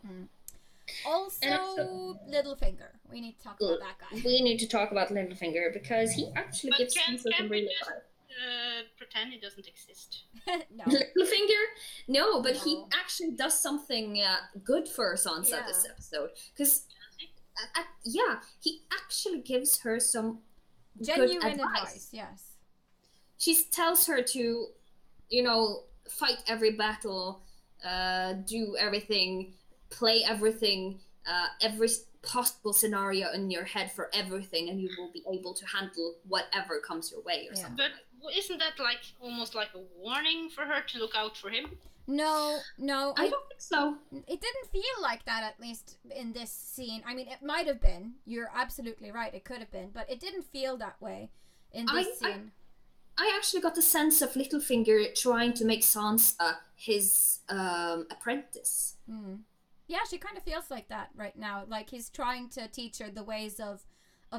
Also, Littlefinger. We need to talk about that guy. We need to talk about Littlefinger because he actually gives Sansa some really vibe. Pretend he doesn't exist. No. Littlefinger? No, but he actually does something good for Sansa this episode. Because, he actually gives her some genuine good advice. Yes. She tells her to, fight every battle, do everything, play everything, every possible scenario in your head for everything, and you will be able to handle whatever comes your way or something. But isn't that almost like a warning for her to look out for him? No. I don't think so. It didn't feel like that, at least in this scene. I mean, it might have been. You're absolutely right. It could have been, but it didn't feel that way in this scene. I actually got the sense of Littlefinger trying to make Sansa his apprentice. Yeah, she kind of feels like that right now. Like he's trying to teach her the ways of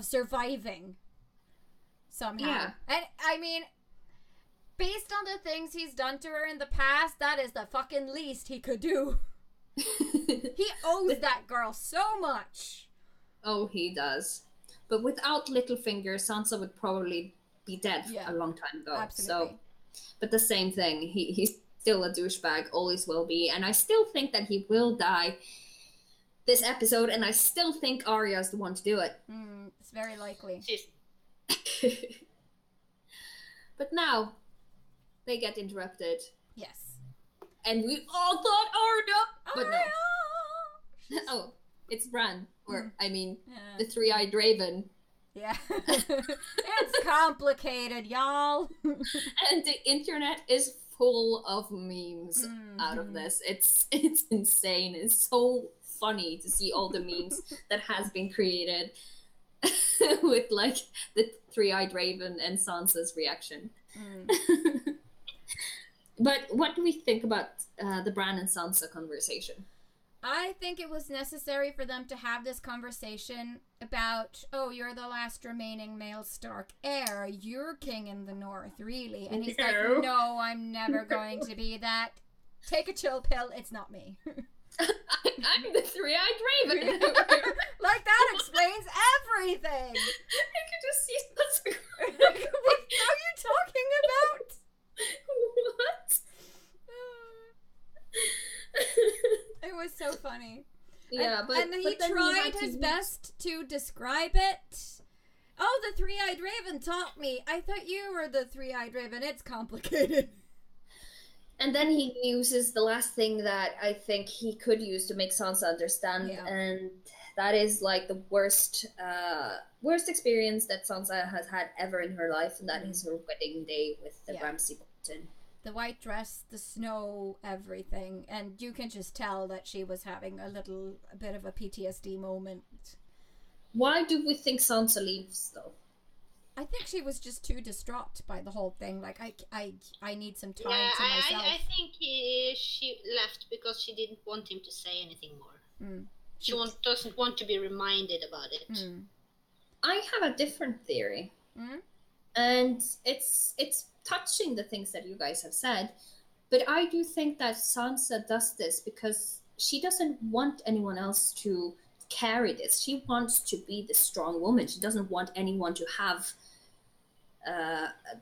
surviving somehow. Yeah. And I mean, based on the things he's done to her in the past, that is the fucking least he could do. He owes that girl so much. Oh, he does. But without Littlefinger, Sansa would probably be dead a long time ago. Absolutely. So, but the same thing. He's still a douchebag, always will be, and I still think that he will die this episode, and I still think Arya's the one to do it. It's very likely. But now they get interrupted. Yes. And we all thought Arya, but Arya! no. Oh, it's Bran, or I mean, the three-eyed raven. Yeah. It's complicated, y'all. And the internet is full of memes out of this. It's insane. It's so funny to see all the memes that has been created with like the three-eyed raven and Sansa's reaction. But what do we think about the Bran and Sansa conversation? I think it was necessary for them to have this conversation about, oh, you're the last remaining male Stark heir. You're king in the north, really. And he's like, no, I'm never going to be that. Take a chill pill. It's not me. I'm the three-eyed raven. Like, that explains everything. I could just see Sansa. What are you talking about? What? It was so funny. Yeah, and he tried his best to describe it. Oh, the three-eyed raven taught me. I thought you were the three-eyed raven. It's complicated. And then he uses the last thing that I think he could use to make Sansa understand, Yeah. and that is like the worst experience that Sansa has had ever in her life, and that is her wedding day with the Ramsay Bolton. The white dress, the snow, everything, and you can just tell that she was having a bit of a PTSD moment. Why do we think Sansa leaves, though? I think she was just too distraught by the whole thing. Like, I need some time to myself. I think she left because she didn't want him to say anything more. She doesn't want to be reminded about it. I have a different theory. And it's touching the things that you guys have said, but I do think that Sansa does this because she doesn't want anyone else to carry this. She wants to be the strong woman. She doesn't want anyone to have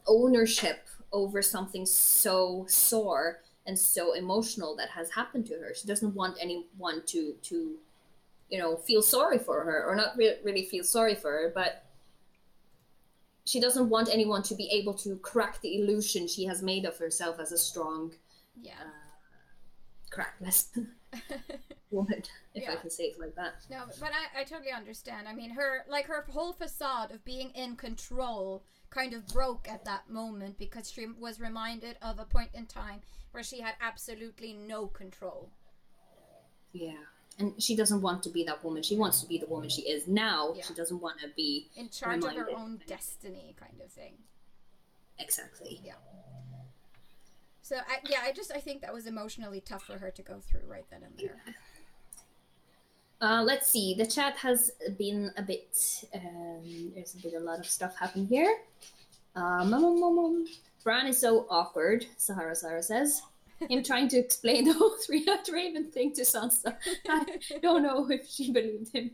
ownership over something so sore and so emotional that has happened to her. She doesn't want anyone to feel sorry for her, or not really feel sorry for her, but she doesn't want anyone to be able to crack the illusion she has made of herself as a strong, crackless woman, if I can say it like that. No, but I totally understand. I mean, her whole facade of being in control kind of broke at that moment because she was reminded of a point in time where she had absolutely no control. Yeah. And she doesn't want to be that woman. She wants to be the woman she is now. Yeah. She doesn't want to be in charge of her own destiny, kind of thing. Exactly. Yeah. So I think that was emotionally tough for her to go through right then and there. Let's see. The chat has been a bit. There's a lot of stuff happening here. Bran is so awkward. Sahara says. Him trying to explain the whole three-eyed raven thing to Sansa. I don't know if she believed him.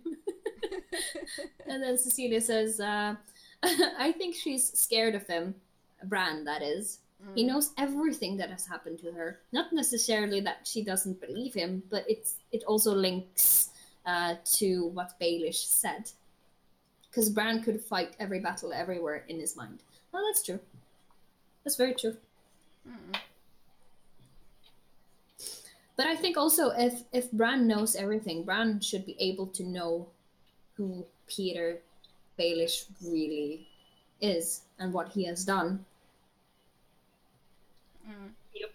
And then Cecilia says, I think she's scared of him. Bran, that is. He knows everything that has happened to her. Not necessarily that she doesn't believe him, but it also links to what Baelish said. Because Bran could fight every battle everywhere in his mind. Well, that's true. That's very true. But I think also if Bran knows everything, Bran should be able to know who Peter Baelish really is and what he has done. Yep.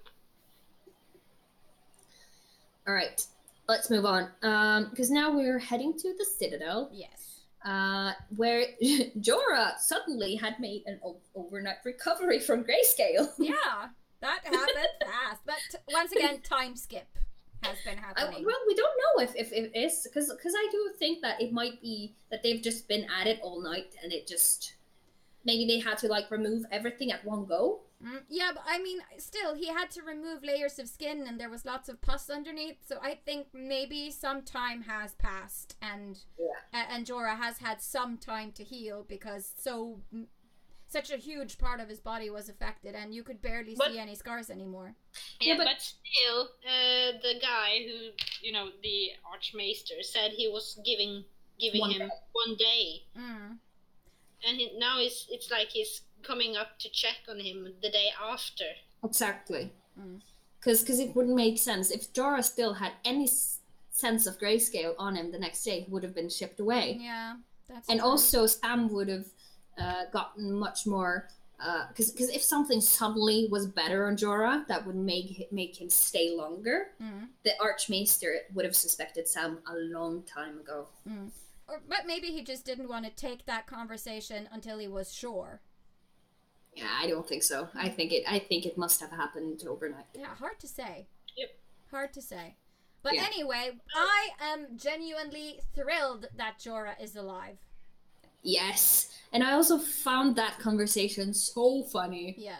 All right, let's move on. Because now we're heading to the Citadel. Yes. Where Jorah suddenly had made an overnight recovery from grayscale. Yeah. That happened fast, but once again, time skip has been happening. Well, we don't know if it is, because I do think that it might be that they've just been at it all night, and it just maybe they had to remove everything at one go. Yeah, but I mean, still, he had to remove layers of skin, and there was lots of pus underneath. So I think maybe some time has passed, and Jorah has had some time to heal because such a huge part of his body was affected, and you could barely see any scars anymore. Yeah, but still, the guy who, the Archmaester, said he was giving him 1 day. And now it's like he's coming up to check on him the day after. Exactly. Because it wouldn't make sense. If Jorah still had any sense of grayscale on him the next day, he would have been shipped away. Yeah, that's And true. also Sam would have gotten much more, because if something suddenly was better on Jorah that would make him stay longer, the Archmaester would have suspected Sam a long time ago. But maybe he just didn't want to take that conversation until he was sure. Yeah, I don't think so. I think it must have happened overnight. Yeah, hard to say. Yep. Hard to say. But anyway, I am genuinely thrilled that Jorah is alive. Yes. And I also found that conversation so funny. Yes.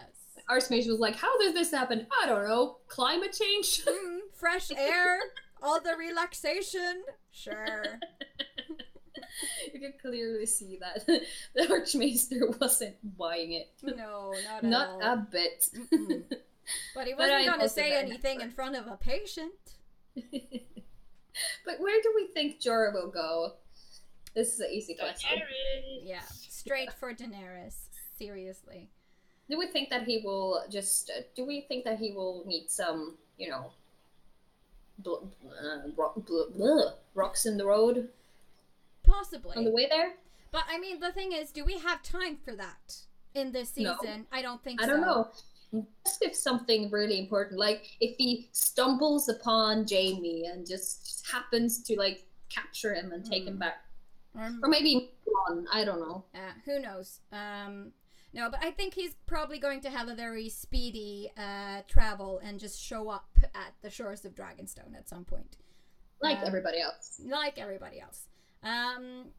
Archmage was like, how did this happen? I don't know. Climate change? Fresh air? All the relaxation? Sure. You could clearly see that the Archmaester wasn't buying it. No, not at all. Not a bit. But he wasn't going to say anything in front of a patient. But where do we think Jorah will go? This is an easy question. Daenerys. Yeah, straight for Daenerys. Seriously. Do we think that he will just? Do we think that he will meet some, rocks in the road Possibly. on the way there? But I mean, the thing is, do we have time for that in this season? No. I don't think so. I don't know. Just if something really important, like if he stumbles upon Jamie and just happens to like capture him and take him back, or maybe on. I don't know. Who knows? No, but I think he's probably going to have a very speedy travel and just show up at the shores of Dragonstone at some point, like everybody else. Like everybody else. And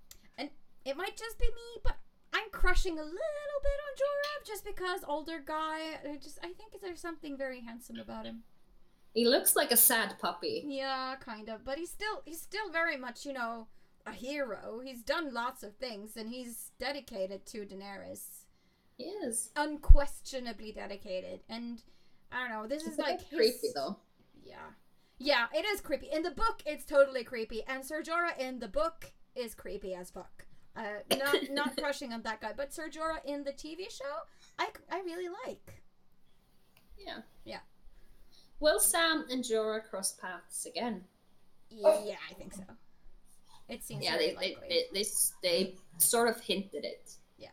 it might just be me, but I'm crushing a little bit on Jorah just because older guy. I think there's something very handsome about him. He looks like a sad puppy. Yeah, kind of, but he's still very much, a hero. He's done lots of things, and he's dedicated to Daenerys. He is unquestionably dedicated, and I don't know. This is like creepy though. Yeah, it is creepy. In the book, it's totally creepy, and Ser Jorah in the book is creepy as fuck. Not crushing on that guy, but Ser Jorah in the TV show, I really like. Yeah. Will Sam and Jorah cross paths again? Yeah, I think so. It seems very likely. They sort of hinted it. Yeah.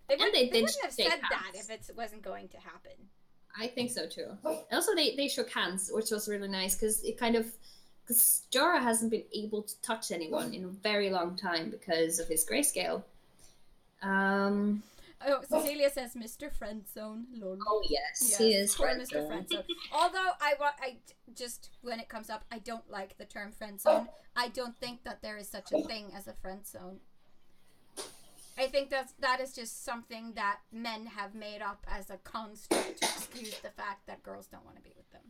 They wouldn't have said that if it wasn't going to happen. I think so too. Also, they shook hands, which was really nice because Jorah hasn't been able to touch anyone in a very long time because of his grayscale. Oh, Cecilia says Mr. Friendzone. Lol. Oh yes, he is Mr. Friendzone. Although I just when it comes up, I don't like the term friendzone. I don't think that there is such a thing as a friendzone. I think that is just something that men have made up as a construct to excuse the fact that girls don't want to be with them.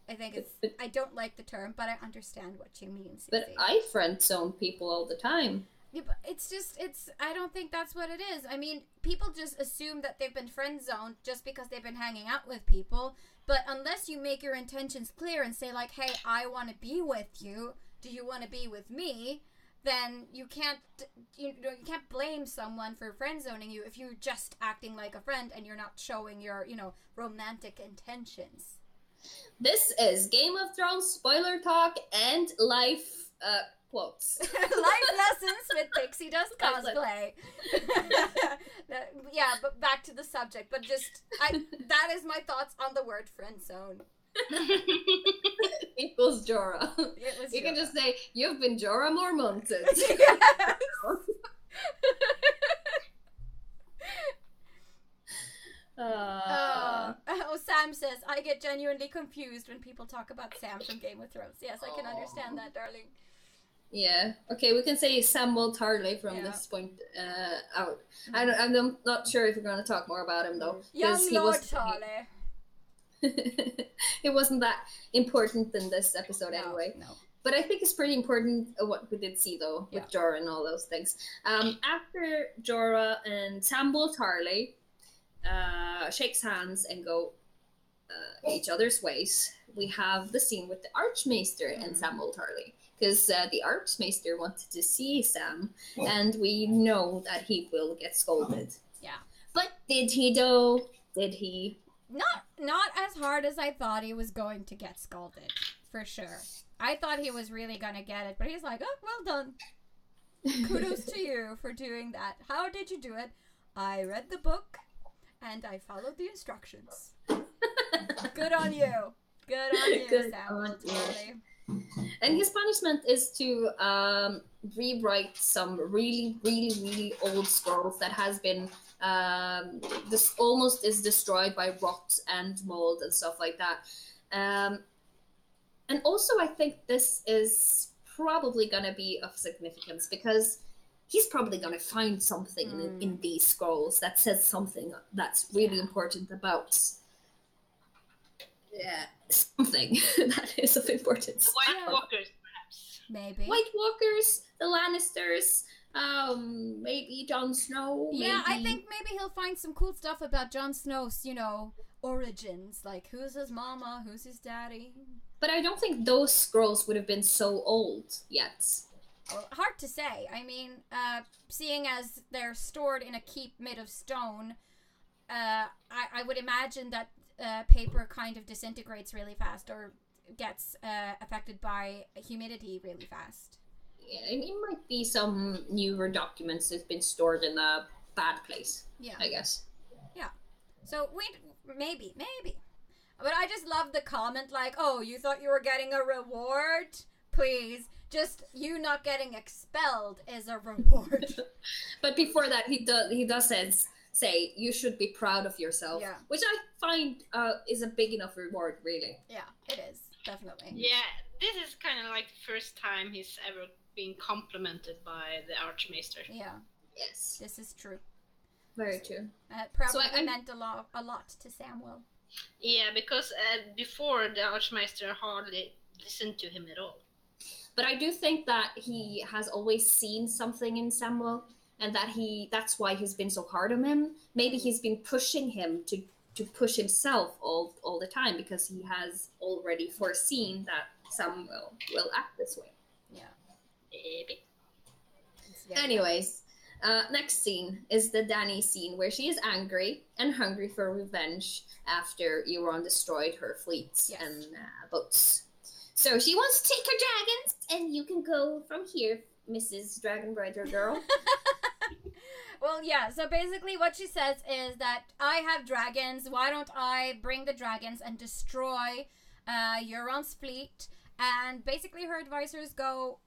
I think I don't like the term, but I understand what you mean, Cici. But I friendzone people all the time. Yeah, but I don't think that's what it is. I mean, people just assume that they've been friend zoned just because they've been hanging out with people. But unless you make your intentions clear and say like, hey, I want to be with you. Do you want to be with me? Then you can't blame someone for friend zoning you if you're just acting like a friend and you're not showing your, romantic intentions. This is Game of Thrones spoiler talk and life quotes. Life lessons with Pixie Dust cosplay. Yeah, but back to the subject. But that is my thoughts on the word friend zone. Equals Jorah. You can just say, you've been Jorah Mormonted. Yes. Sam says, I get genuinely confused when people talk about Sam from Game of Thrones. Yes, I can understand that, darling. Yeah. Okay, we can say Samuel Tarley from this point out. I'm not sure if we're going to talk more about him, though. Young Lord Tarley. It wasn't that important in this episode anyway. No. But I think it's pretty important what we did see, though, with Jorah and all those things. After Jorah and Samuel Tarley shakes hands and go each other's ways, we have the scene with the Archmaester and Samuel Tarley. Because the Archmaester wanted to see Sam, and we know that he will get scolded. Yeah. But did he, though? Did he? Not as hard as I thought he was going to get scolded, for sure. I thought he was really going to get it, but he's like, oh, well done. Kudos to you for doing that. How did you do it? I read the book, and I followed the instructions. Good on you. Good on you, Samuel Tarley. And his punishment is to rewrite some really, really, really old scrolls that has been this almost is destroyed by rot and mold and stuff like that. And also, I think this is probably going to be of significance because he's probably going to find something in these scrolls that says something that's really important about something that is of importance. White Walkers, perhaps. Maybe. White Walkers, the Lannisters, maybe Jon Snow. Yeah, I think maybe he'll find some cool stuff about Jon Snow's, origins. Like, who's his mama, who's his daddy. But I don't think those scrolls would have been so old yet. Well, hard to say. I mean, seeing as they're stored in a keep made of stone, I would imagine that paper kind of disintegrates really fast or gets affected by humidity really fast. Yeah, it might be some newer documents that's been stored in a bad place. Yeah, I guess. Yeah. So maybe. But I just love the comment like, "Oh, you thought you were getting a reward? Please, just you not getting expelled is a reward." But before that, he does say you should be proud of yourself, which I find is a big enough reward, really. Yeah, it is definitely. Yeah, this is kind of like the first time he's ever been complimented by the Archmaester. Yeah. Yes. This is true. Very true. Probably meant a lot to Samuel. Yeah, because before the Archmaester hardly listened to him at all. But I do think that he has always seen something in Samuel, and that's why he's been so hard on him. Maybe he's been pushing him to push himself all the time, because he has already foreseen that Samuel will act this way. Yeah. Maybe. Anyways, next scene is the Dany scene, where she is angry and hungry for revenge after Euron destroyed her fleets and boats. So she wants to take her dragons, and you can go from here, Mrs. Dragon Rider Girl. Well, yeah, so basically what she says is that I have dragons, why don't I bring the dragons and destroy Euron's fleet? And basically her advisors go,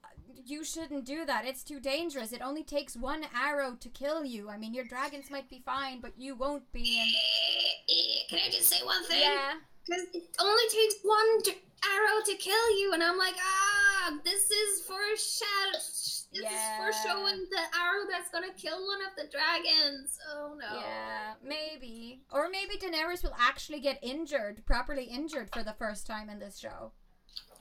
you shouldn't do that, it's too dangerous, it only takes one arrow to kill you. I mean, your dragons might be fine, but you won't be. And can I just say one thing? Yeah. Because it only takes one arrow to kill you, and I'm like, this is for This is for showing the arrow that's gonna kill one of the dragons. Oh no. Yeah, maybe. Or maybe Daenerys will actually get properly injured for the first time in this show.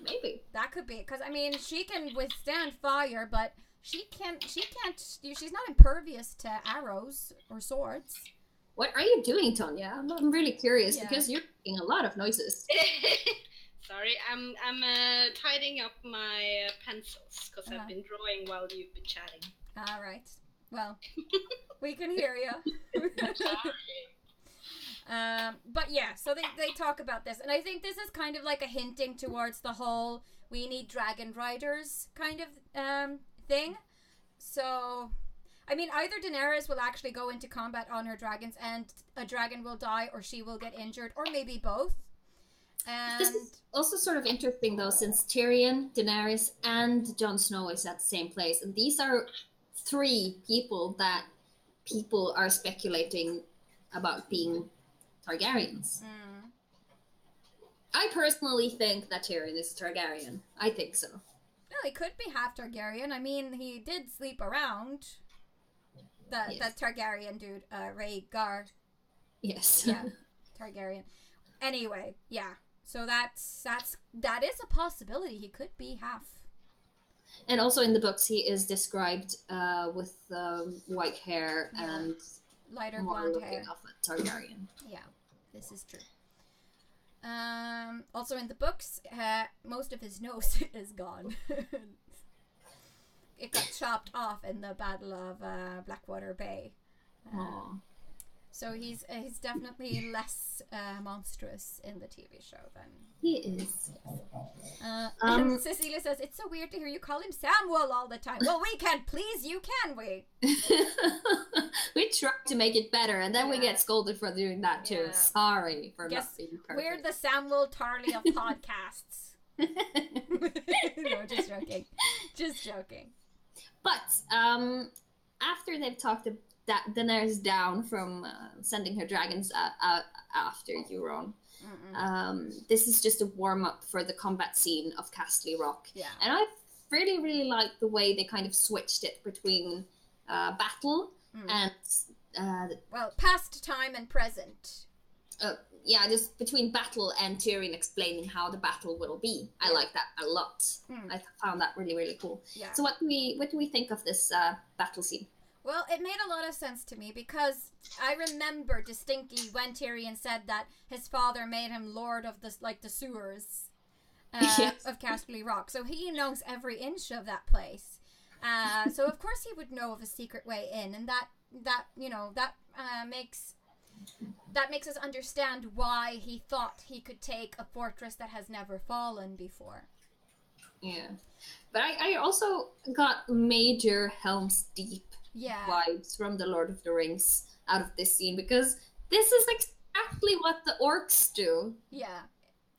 Maybe. That could be, because I mean, she can withstand fire, but she's not impervious to arrows or swords. What are you doing, Tonya? I'm really curious, because you're making a lot of noises. Sorry, I'm tidying up my pencils, because I've been drawing while you've been chatting. All right. Well, we can hear you. But yeah, so they talk about this, and I think this is kind of like a hinting towards the whole we need dragon riders kind of thing. So, I mean, either Daenerys will actually go into combat on her dragons and a dragon will die, or she will get injured, or maybe both. And this is also sort of interesting, though, since Tyrion, Daenerys, and Jon Snow is at the same place, and these are 3 people that people are speculating about being Targaryens. I personally think that Tyrion is a Targaryen. I think so. Well, he could be half Targaryen. I mean, he did sleep around that Targaryen dude, Rhaegar. Yes. Yeah, Targaryen. Anyway, yeah. So that is a possibility. He could be half. And also in the books, he is described with white hair and lighter more blonde looking hair. of a Targaryen. Yeah, this is true. Also in the books, most of his nose is gone. It got chopped off in the Battle of Blackwater Bay. So he's definitely less monstrous in the TV show than he is. And Cecilia says, it's so weird to hear you call him Samuel all the time. Well, we can't please you, can we? We try to make it better, and then we get scolded for doing that too. Yeah. Sorry for not being perfect. We're the Samuel Tarly of podcasts. No, just joking. Just joking. But after they've talked about Daenerys down from sending her dragons after Euron. This is just a warm-up for the combat scene of Castle Rock. Yeah. And I really, really like the way they kind of switched it between battle and... past time and present. Just between battle and Tyrion explaining how the battle will be. I like that a lot. I found that really, really cool. Yeah. So what do we think of this battle scene? Well, it made a lot of sense to me, because I remember distinctly when Tyrion said that his father made him lord of the sewers of Castle Rock. So he knows every inch of that place. So of course he would know of a secret way in, and that makes that makes us understand why he thought he could take a fortress that has never fallen before. Yeah. But I also got major Helm's Deep vibes from the Lord of the Rings out of this scene, because this is exactly what the orcs do. Yeah,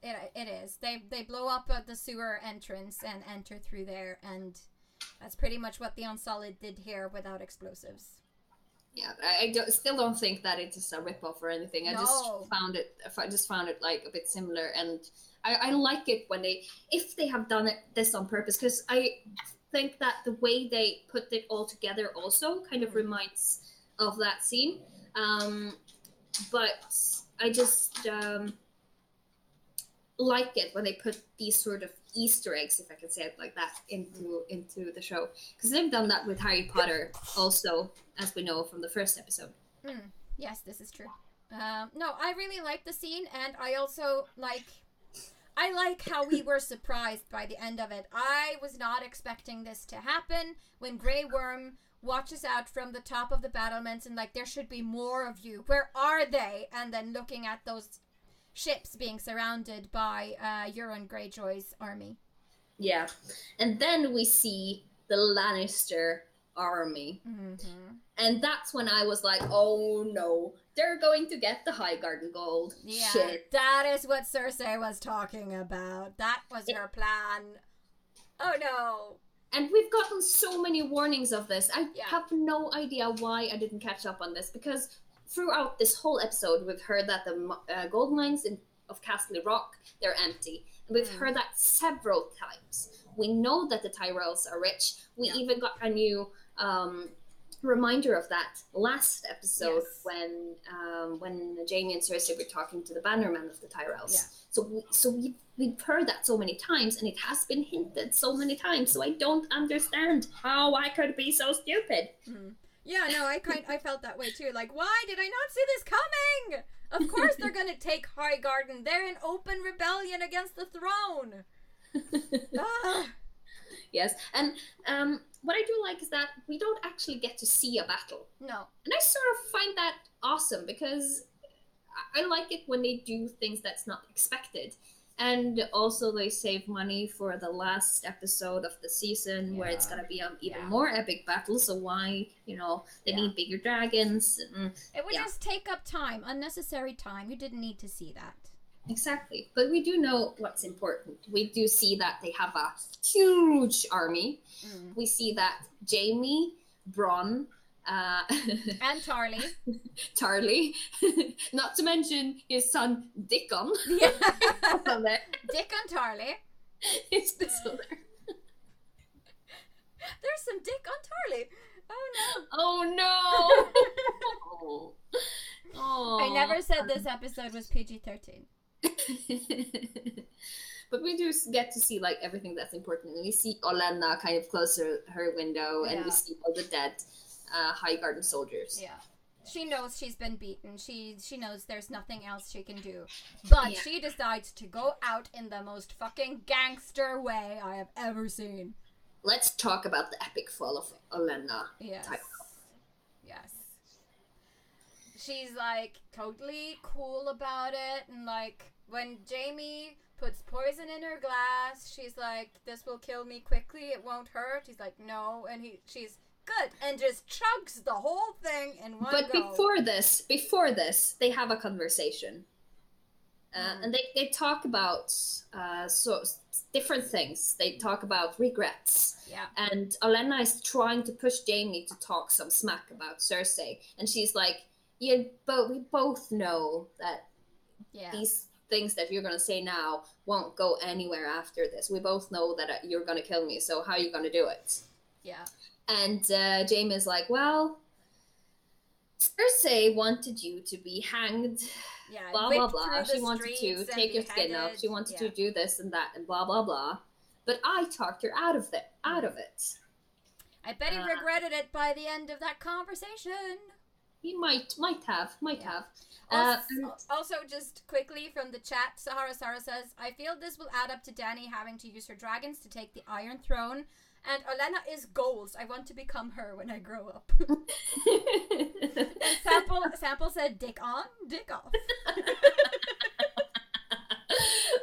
it is. They blow up the sewer entrance and enter through there, and that's pretty much what the Unsullied did here without explosives. Yeah, I still don't think that it is a ripoff or anything. I just found it like a bit similar, and I like it when if they have done this on purpose, because I think that the way they put it all together also kind of reminds of that scene. But I just like it when they put these sort of Easter eggs, if I can say it like that, into the show, because they've done that with Harry Potter also, as we know from the first episode. Yes, this is true. No, I really like the scene, and I also like how we were surprised by the end of it. I was not expecting this to happen when Grey Worm watches out from the top of the battlements and there should be more of you. Where are they? And then looking at those ships being surrounded by Euron Greyjoy's army. Yeah. And then we see the Lannister army. Mm-hmm. And that's when I was like, oh no, they're going to get the Highgarden gold. Yeah, shit. That is what Cersei was talking about. That was her plan. Oh no. And we've gotten so many warnings of this. I have no idea why I didn't catch up on this, because throughout this whole episode, we've heard that the gold mines of Castle Rock, they're empty. And we've heard that several times. We know that the Tyrells are rich. We even got a new reminder of that last episode when Jaime and Cersei were talking to the bannermen of the Tyrells. Yeah. So we've heard that so many times, and it has been hinted so many times. So I don't understand how I could be so stupid. Mm. Yeah, no, I felt that way too. Like, why did I not see this coming? Of course they're gonna take Highgarden. They're in open rebellion against the throne. Yes, and what I do like is that we don't actually get to see a battle. No. And I sort of find that awesome, because I like it when they do things that's not expected. And also they save money for the last episode of the season where it's going to be an even more epic battle. So why, they need bigger dragons. It would just take up time, unnecessary time. You didn't need to see that. Exactly. But we do know what's important. We do see that they have a huge army. We see that Jaime, Bronn, and Tarly. Tarly. Not to mention his son, Dickon. Yeah. Dickon Tarly. It's this one there. There's some Dick on Tarly. Oh no. Oh no. Oh. I never said this episode was PG-13. But we do get to see everything that's important. And we see Olenna kind of close her window, and we see all the dead Highgarden soldiers. Yeah. She knows she's been beaten. She knows there's nothing else she can do. But she decides to go out in the most fucking gangster way I have ever seen. Let's talk about the epic fall of Olenna. Yes. Yes. She's totally cool about it, and when Jaime puts poison in her glass, she's like, this will kill me quickly, it won't hurt. He's like, no, and she's good, and just chugs the whole thing in one go. But before this, they have a conversation. And they talk about different things. They talk about regrets. Yeah. And Olenna is trying to push Jaime to talk some smack about Cersei. And she's like, yeah, but we both know that these things that you're going to say now won't go anywhere after this. We both know that you're going to kill me, so how are you going to do it? Yeah. And Jaime is like, well, Cersei wanted you to be hanged, blah, blah, blah. She wanted to take your skin off. She wanted to do this and that and blah, blah, blah. But I talked her out of it. I bet he regretted it by the end of that conversation. He might have. Also, just quickly from the chat, Sahara Sara says, I feel this will add up to Dany having to use her dragons to take the Iron Throne And Olenna is goals. I want to become her when I grow up. And Sample said, dick on, dick off.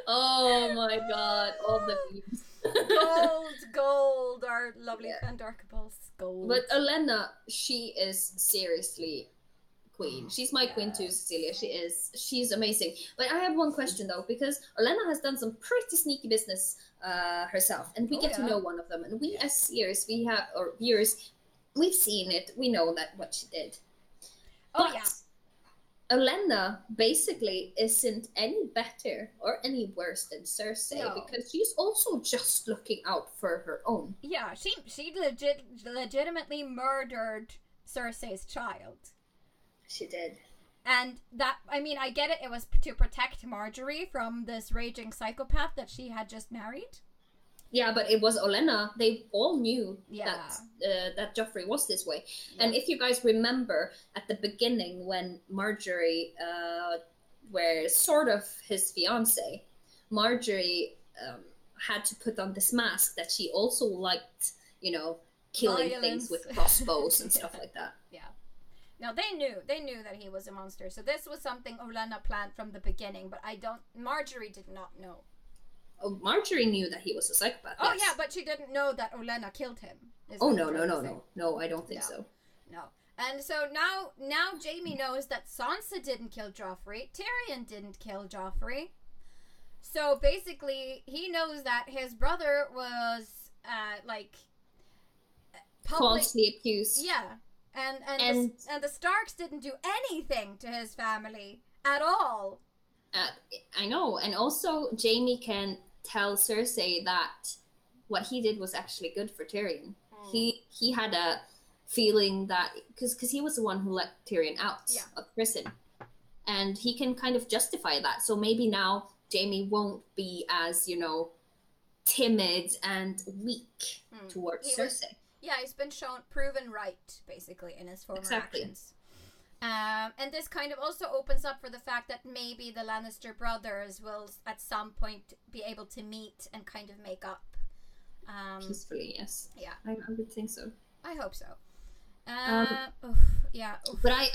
Oh my god, all the memes. Gold, our lovely Fandarkables. Gold. But Olenna, she is seriously queen. She's my queen too, Cecilia. She's amazing. But I have one question though, because Olenna has done some pretty sneaky business herself, and we get to know one of them. And we as seers, or viewers, we've seen it. We know that what she did. Oh but Olenna basically isn't any better or any worse than Cersei, because she's also just looking out for her own. Yeah, she legitimately murdered Cersei's child. She did. And that, I mean, I get it. It was to protect Marjorie from this raging psychopath that she had just married. Yeah, but it was Olenna. They all knew that Joffrey was this way. Yeah. And if you guys remember at the beginning when Marjorie were sort of his fiance, Marjorie had to put on this mask that she also liked, killing things with crossbows and stuff like that. Yeah. No, they knew that he was a monster. So this was something Olenna planned from the beginning, but Marjorie did not know. Oh, Marjorie knew that he was a psychopath. Oh, yes. Yeah, but she didn't know that Olenna killed him. Oh, no, I don't think so. No. And so now Jaime knows that Sansa didn't kill Joffrey. Tyrion didn't kill Joffrey. So basically, he knows that his brother was, falsely accused. Yeah. And the Starks didn't do anything to his family at all. I know. And also, Jaime can tell Cersei that what he did was actually good for Tyrion. He had a feeling that because he was the one who let Tyrion out of prison, and he can kind of justify that. So maybe now Jaime won't be as timid and weak towards Cersei. He's been proven right basically in his former actions. And this kind of also opens up for the fact that maybe the Lannister brothers will at some point be able to meet and kind of make up. Peacefully, yes. Yeah. I would think so. I hope so. But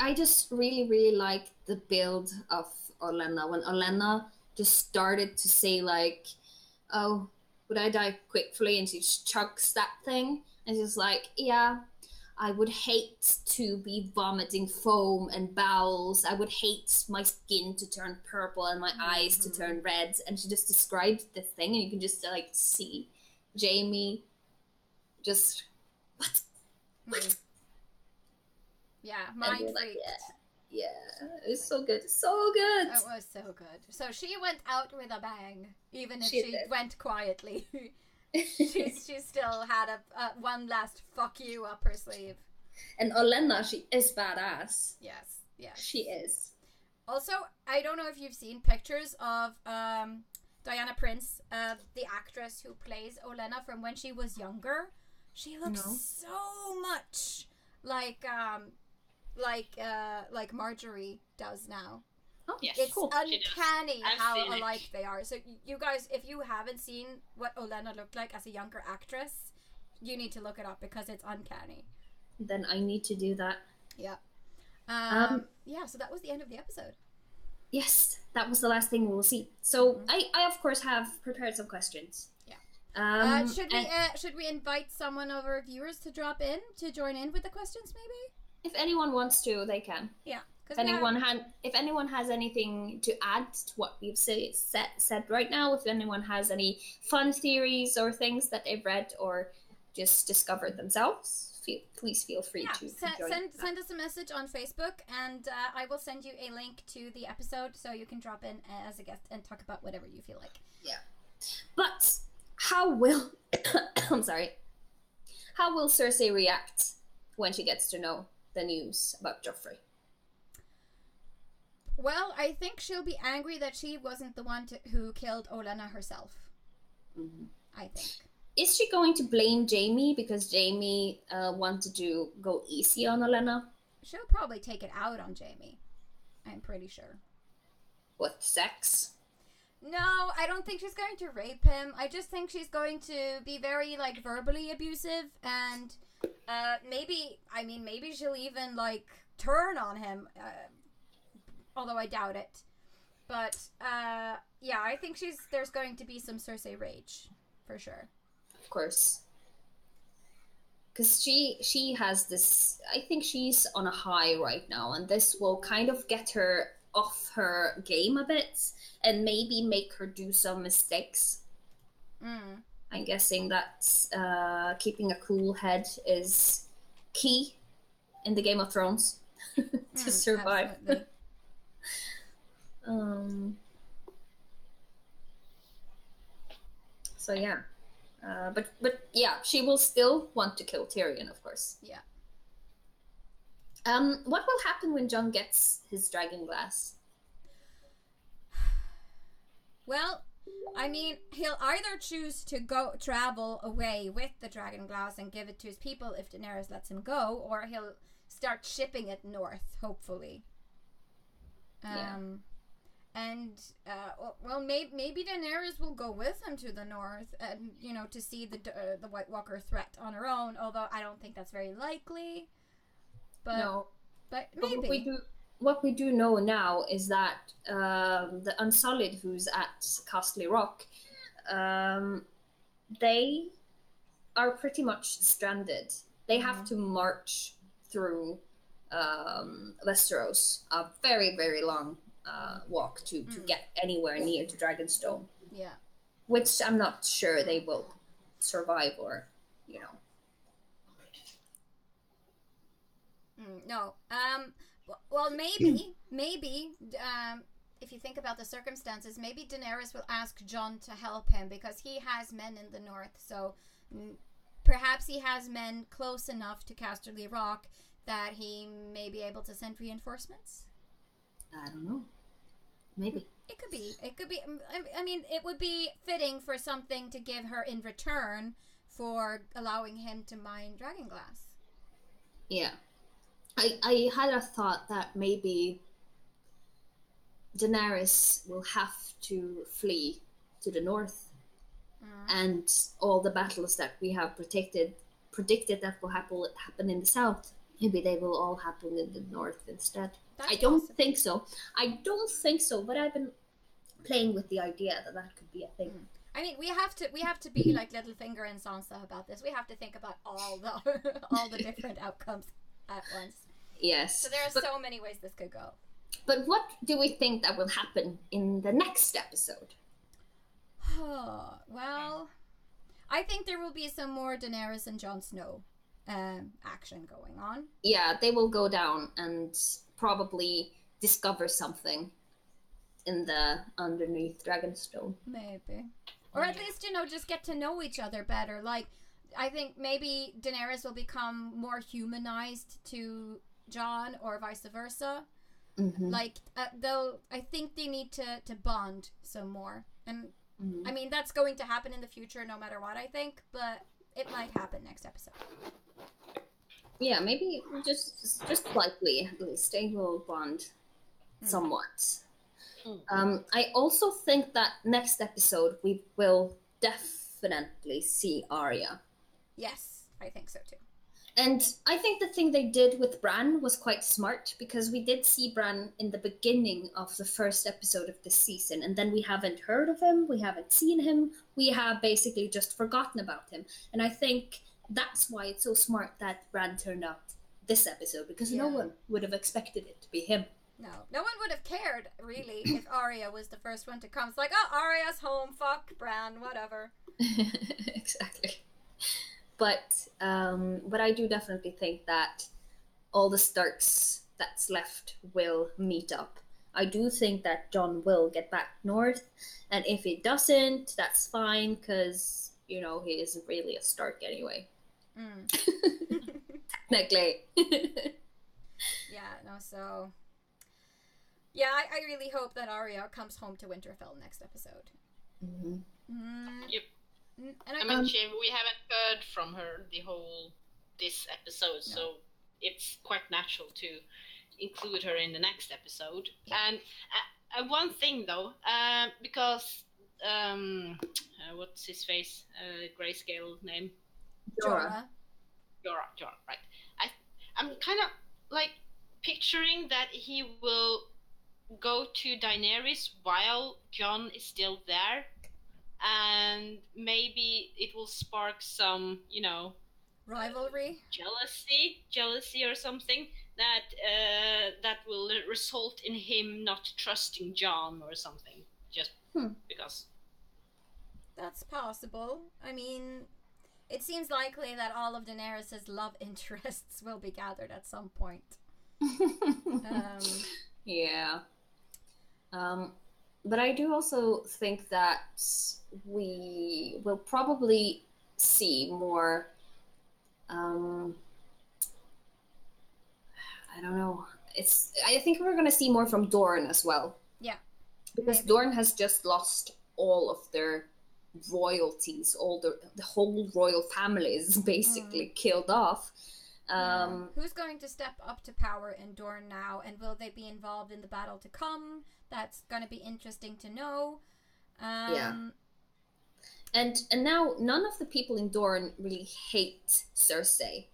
I just really, really like the build of Olenna. When Olenna just started to say oh, would I die quickly? And she chugs that thing. And she's like, yeah, I would hate to be vomiting foam and bowels. I would hate my skin to turn purple and my eyes to turn red. And she just described the thing, and you can just see Jaime just what? Yeah, mind freaked. Yeah, it was so good, so good. It was so good. So she went out with a bang, even if she went quietly. she still had a one last fuck you up her sleeve. And Olenna, she is badass. Yes. She is. Also, I don't know if you've seen pictures of Diana Prince, the actress who plays Olenna from when she was younger. She looks so much like Marjorie does now. Oh, yes. It's uncanny how alike they are. So you guys, if you haven't seen what Olenna looked like as a younger actress, you need to look it up because it's uncanny. Then I need to do that. Yeah. So that was the end of the episode. Yes, that was the last thing we will see. So I of course have prepared some questions. Yeah. Should we invite someone of our viewers to drop in to join in with the questions maybe? If anyone wants to, they can. Yeah. If anyone has anything to add to what we've said right now, if anyone has any fun theories or things that they've read or just discovered themselves, please feel free to send us a message on Facebook, and I will send you a link to the episode so you can drop in as a guest and talk about whatever you feel like. Yeah. But how will how will Cersei react when she gets to know the news about Joffrey? Well, I think she'll be angry that she wasn't the one who killed Olenna herself. Mm-hmm. I think. Is she going to blame Jaime because Jaime wanted to go easy on Olenna? She'll probably take it out on Jaime. I'm pretty sure. What, sex? No, I don't think she's going to rape him. I just think she's going to be very, like, verbally abusive, and maybe she'll even, like, turn on him, although I doubt it. But, yeah, I think there's going to be some Cersei rage, for sure. Of course. Because she has this, I think she's on a high right now, and this will kind of get her off her game a bit, and maybe make her do some mistakes. I'm guessing that keeping a cool head is key in the Game of Thrones to survive. So yeah, but yeah, she will still want to kill Tyrion, of course. Yeah. What will happen when Jon gets his dragon glass? Well, I mean, he'll either choose to travel away with the dragon glass and give it to his people if Daenerys lets him go, or he'll start shipping it north, hopefully. And well, maybe Daenerys will go with him to the north, and to see the White Walker threat on her own. Although I don't think that's very likely. But no, but maybe. What we do know now is that the Unsullied, who's at Castle Rock, they are pretty much stranded. They have to march through Westeros, a very, very long walk to get anywhere near to Dragonstone. Yeah. Which I'm not sure they will survive or, No. Well, maybe, if you think about the circumstances, maybe Daenerys will ask Jon to help him because he has men in the north. So perhaps he has men close enough to Casterly Rock that he may be able to send reinforcements. I don't know. Maybe. It could be. I mean, it would be fitting for something to give her in return for allowing him to mine dragonglass. Yeah. I had a thought that maybe Daenerys will have to flee to the north, and all the battles that we have predicted that will happen in the south, maybe they will all happen in the north instead. I don't think so, but I've been playing with the idea that could be a thing. I mean, we have to be like Littlefinger and Sansa about this. We have to think about all the different outcomes at once. Yes. So there are so many ways this could go. But what do we think that will happen in the next episode? Well, I think there will be some more Daenerys and Jon Snow action going on. Yeah, they will go down and probably discover something in the underneath Dragonstone. Maybe. Or at least, just get to know each other better. Like, I think maybe Daenerys will become more humanized to Jon or vice versa. Like, I think they need to bond some more. And, I mean, that's going to happen in the future no matter what, I think. But it might happen next episode. Yeah, maybe just slightly, at least. They will bond somewhat. I also think that next episode we will definitely see Arya. Yes, I think so too. And I think the thing they did with Bran was quite smart, because we did see Bran in the beginning of the first episode of this season, and then we haven't heard of him, we haven't seen him, we have basically just forgotten about him. And I think that's why it's so smart that Bran turned up this episode, because no one would have expected it to be him. No one would have cared, really, if Arya was the first one to come. It's like, oh, Arya's home, fuck Bran, whatever. Exactly. But I do definitely think that all the Starks that's left will meet up. I do think that Jon will get back north, and if he doesn't, that's fine, because, he isn't really a Stark anyway. Technically. So... Yeah, I really hope that Arya comes home to Winterfell next episode. Yep. And I mean, we haven't heard from her this episode, so it's quite natural to include her in the next episode. Yeah. And one thing though, because what's his face? Grayscale name. Jorah. Jorah, right? I'm kind of like picturing that he will go to Daenerys while Jon is still there, and maybe it will spark some, rivalry, jealousy or something that will result in him not trusting Jon or something, just because. That's possible. I mean, it seems likely that all of Daenerys' love interests will be gathered at some point. Yeah. But I do also think that we will probably see more. I don't know. I think we're going to see more from Dorne as well. Yeah. Because maybe. Dorne has just lost all of their royalties, all the whole royal family is basically killed off. Who's going to step up to power in Dorne now, and will they be involved in the battle to come? That's going to be interesting to know. And now none of the people in Dorne really hate Cersei.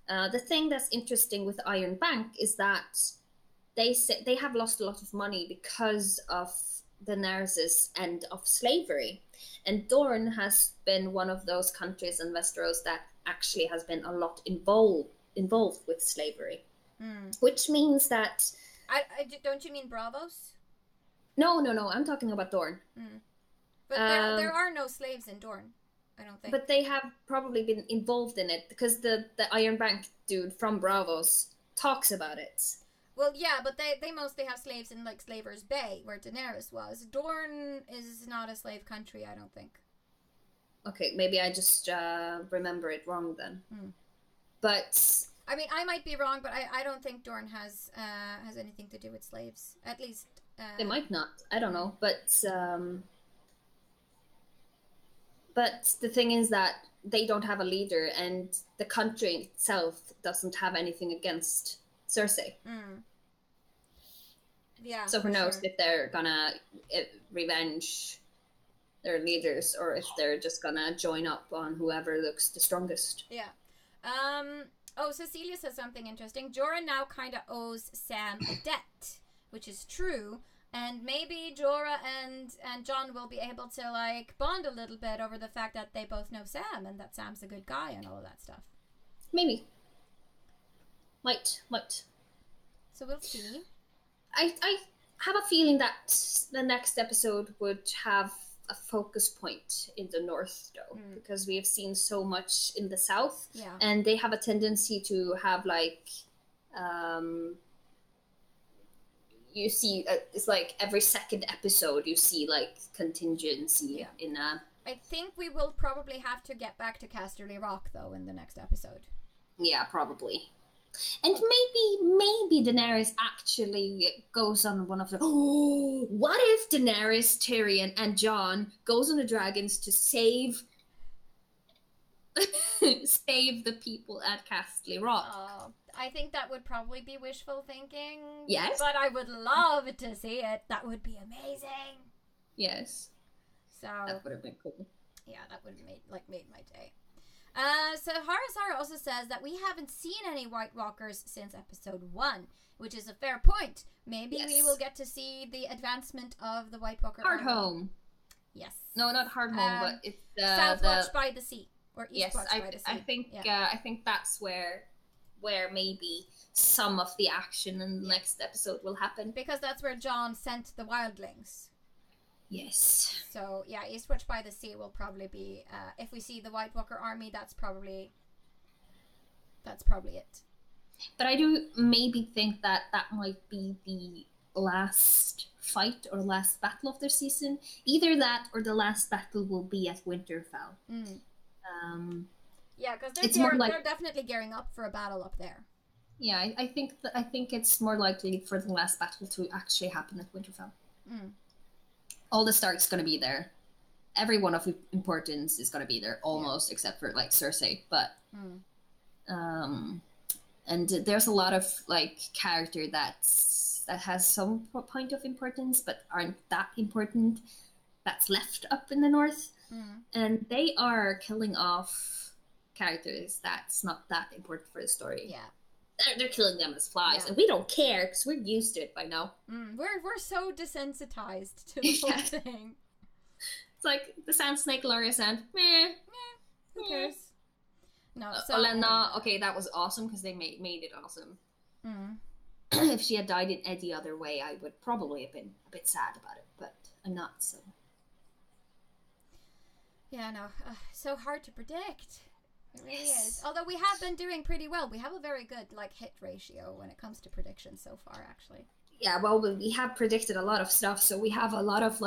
The thing that's interesting with Iron Bank is that they have lost a lot of money because of Daenerys' end of slavery. And Dorne has been one of those countries in Westeros that actually has been a lot involved with slavery. Which means that... don't you mean Bravos? No, I'm talking about Dorne. But there are no slaves in Dorne, I don't think. But they have probably been involved in it because the Iron Bank dude from Bravos talks about it. Well, yeah, but they mostly have slaves in, like, Slaver's Bay, where Daenerys was. Dorne is not a slave country, I don't think. Okay, maybe I just remember it wrong then. But... I mean, I might be wrong, but I don't think Dorne has anything to do with slaves. At least... they might not. I don't know. But the thing is that they don't have a leader, and the country itself doesn't have anything against Cersei. Yeah. So who knows if they're gonna revenge their leaders, or if they're just gonna join up on whoever looks the strongest. Yeah. Oh, Cecilia says something interesting. Jorah now kind of owes Sam a debt, which is true. And maybe Jorah and Jon will be able to, like, bond a little bit over the fact that they both know Sam and that Sam's a good guy and all of that stuff. Maybe. Might. So we'll see. I have a feeling that the next episode would have a focus point in the north, though, because we have seen so much in the south, and they have a tendency to have, like, you see, it's like every second episode you see, like, contingency in a... I think we will probably have to get back to Casterly Rock, though, in the next episode. Yeah, probably. And maybe Daenerys actually goes on one of the... Oh, what if Daenerys, Tyrion, and Jon goes on the dragons to save the people at Casterly Rock? I think that would probably be wishful thinking. Yes. But I would love to see it. That would be amazing. Yes. So that would have been cool. Yeah, that would have made my day. So Harasara also says that we haven't seen any White Walkers since episode 1, which is a fair point. Maybe we will get to see the advancement of the White Walker Hardhome. Yes. No, not Hardhome, but it's Southwatch by the Sea, or Eastwatch by the Sea. I think that's where maybe some of the action in the next episode will happen. Because that's where Jon sent the wildlings. Yes. So, yeah, Eastwatch by the Sea will probably be... if we see the White Walker army, that's probably it. But I do maybe think that might be the last fight or last battle of their season. Either that or the last battle will be at Winterfell. Yeah, because they're definitely gearing up for a battle up there. Yeah, I think it's more likely for the last battle to actually happen at Winterfell. All the Starks going to be there. Everyone of importance is going to be there, almost, except for, like, Cersei. But, and there's a lot of, like, character that's that has some point of importance but aren't that important that's left up in the north. And they are killing off characters that's not that important for the story. Yeah. They're killing them as flies, and we don't care because we're used to it by now. We're so desensitized to the whole thing. It's like the Sand Snake Glorious and meh. Who cares? No, so Olenna, okay, that was awesome because they made it awesome. If she had died in any other way, I would probably have been a bit sad about it, but I'm not, so. Yeah, no, so hard to predict. It really is. Although we have been doing pretty well. We have a very good hit ratio when it comes to predictions so far, actually. Yeah, well, we have predicted a lot of stuff, so we have a lot of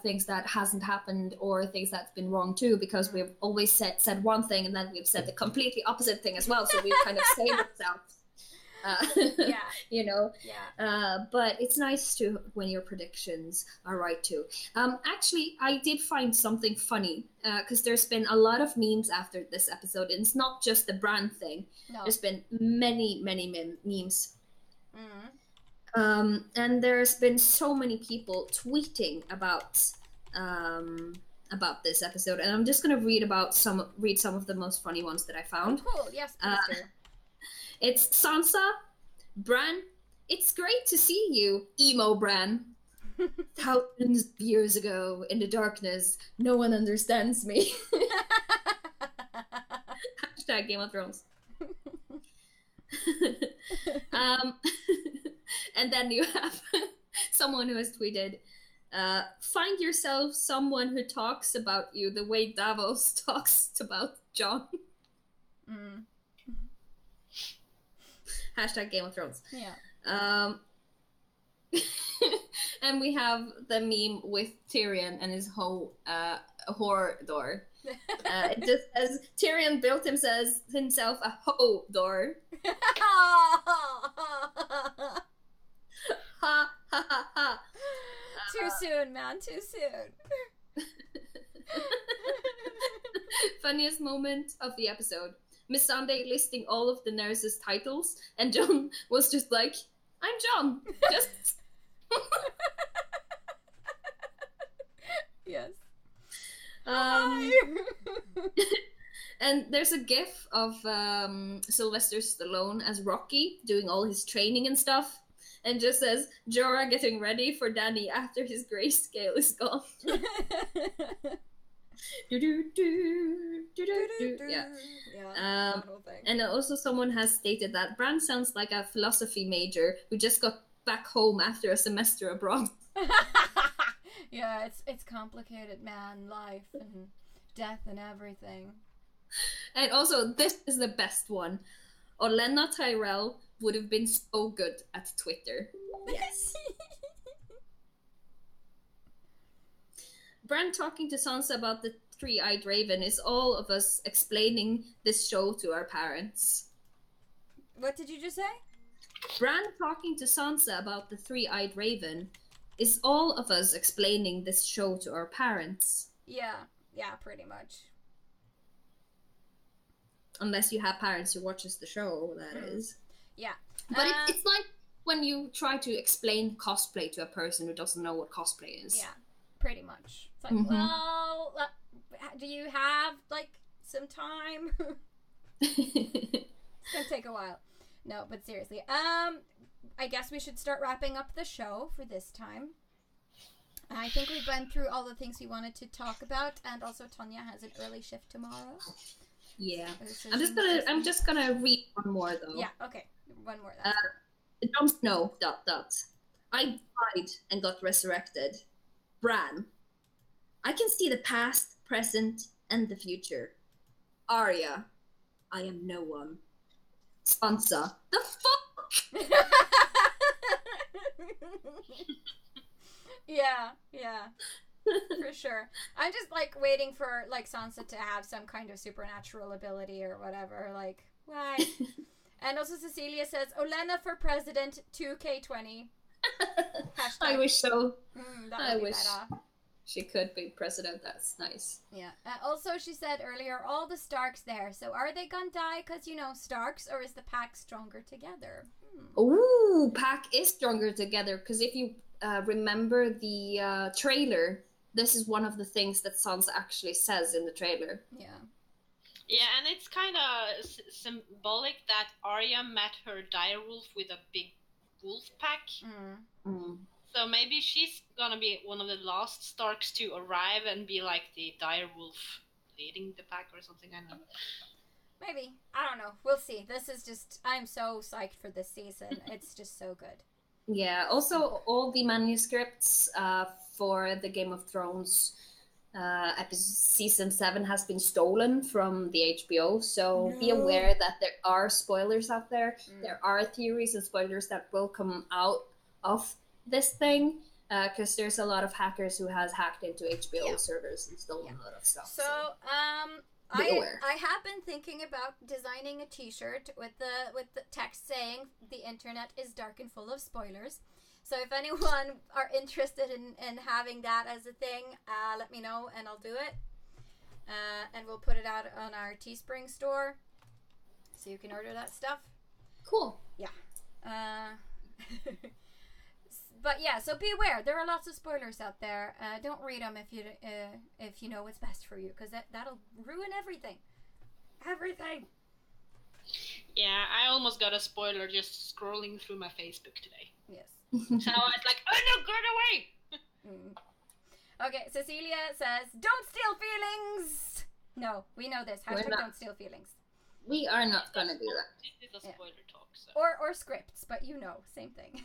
things that hasn't happened or things that's been wrong too, because we've always said one thing and then we've said the completely opposite thing as well. So we've kind of saved ourselves. Yeah. Yeah. But it's nice to when your predictions are right too. Actually, I did find something funny because there's been a lot of memes after this episode, and it's not just the brand thing. No. There's been many memes. And there's been so many people tweeting about this episode, and I'm just gonna read some of the most funny ones that I found. Oh, cool. Yes, please do. It's Sansa, Bran. It's great to see you, emo Bran. Thousands of years ago, in the darkness, no one understands me. Hashtag Game of Thrones. And then you have someone who has tweeted, find yourself someone who talks about you the way Davos talks about Jon. Hashtag Game of Thrones. Yeah. And we have the meme with Tyrion and his whole whore door. It just says, Tyrion built himself a hoe door. Ha ha ha ha. Too soon, man. Too soon. Funniest moment of the episode. Miss Sunday listing all of the nurses' titles, and Jon was just like, I'm Jon. Just. Yes. And there's a gif of Sylvester Stallone as Rocky doing all his training and stuff, and just says, Jorah getting ready for Danny after his grayscale is gone. Yeah. That whole thing. And also someone has stated that Bran sounds like a philosophy major who just got back home after a semester abroad. Yeah, it's complicated, man. Life and death and everything. And also, this is the best one. Olenna Tyrell would have been so good at Twitter. Yes. Bran talking to Sansa about the three-eyed raven is all of us explaining this show to our parents. What did you just say? Bran talking to Sansa about the three-eyed raven is all of us explaining this show to our parents. Yeah, pretty much. Unless you have parents who watches the show, that is. Yeah. But it's like when you try to explain cosplay to a person who doesn't know what cosplay is. Yeah, pretty much. It's like, well, do you have, some time? It's gonna take a while. No, but seriously. I guess we should start wrapping up the show for this time. I think we've been through all the things we wanted to talk about, and also Tanya has an early shift tomorrow. Yeah. I'm just gonna read one more though. Yeah, okay. One more. Jon Snow, ... I died and got resurrected. Bran. I can see the past, present, and the future. Arya. I am no one. Sansa. The fuck? Yeah. For sure. I'm just waiting for Sansa to have some kind of supernatural ability or whatever. Why? And also Cecilia says, Olenna for president 2K20. I wish so. That would be better. she could be president. That's nice. Yeah. Also, she said earlier, all the Starks there. So are they gonna die because, Starks, or is the pack stronger together? Ooh, pack is stronger together, because if you remember the trailer, this is one of the things that Sansa actually says in the trailer. Yeah. Yeah, and it's kind of symbolic that Arya met her direwolf with a big wolf pack. So maybe she's gonna be one of the last Starks to arrive and be like the direwolf leading the pack or something. I don't know. Maybe. I don't know. We'll see. This is just... I'm so psyched for this season. It's just so good. Yeah, also all the manuscripts for the Game of Thrones season 7 has been stolen from the HBO, so be aware that there are spoilers out there. There are theories and spoilers that will come out of this thing, because there's a lot of hackers who has hacked into HBO servers and stolen a lot of stuff. So I have been thinking about designing a T-shirt with the text saying "The internet is dark and full of spoilers." So if anyone are interested in having that as a thing, let me know and I'll do it. And we'll put it out on our Teespring store, so you can order that stuff. Cool. Yeah. But yeah, so be aware. There are lots of spoilers out there. Don't read them if you know what's best for you, because that'll ruin everything. Everything. Yeah, I almost got a spoiler just scrolling through my Facebook today. Yes. So I was like, oh no, get away! Okay, Cecilia says, don't steal feelings! No, we know this. Hashtag don't steal feelings. We are not gonna do that. This is a spoiler talk, so. Or scripts, but same thing.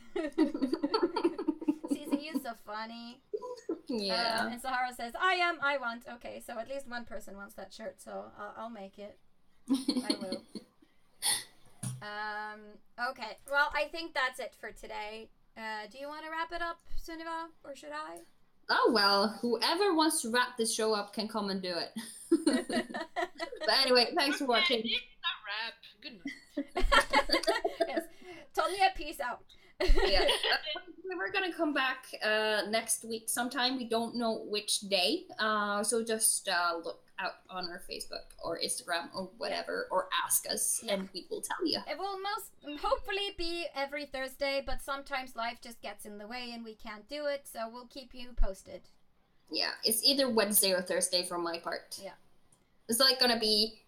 Cece is so funny. Yeah. And Sahara says, I want. Okay, so at least one person wants that shirt, so I'll make it. I will. Okay, well, I think that's it for today. Do you want to wrap it up, Sunniva, or should I? Oh, well, whoever wants to wrap this show up can come and do it. But anyway, thanks for watching. It's a wrap. Good night. Yes. Tonya, peace out. Yeah. We're gonna come back next week sometime. We don't know which day. So just look out on our Facebook or Instagram or whatever, or ask us and we will tell you. It will hopefully be every Thursday, but sometimes life just gets in the way and we can't do it, so we'll keep you posted. Yeah, it's either Wednesday or Thursday from my part. Yeah. It's like gonna be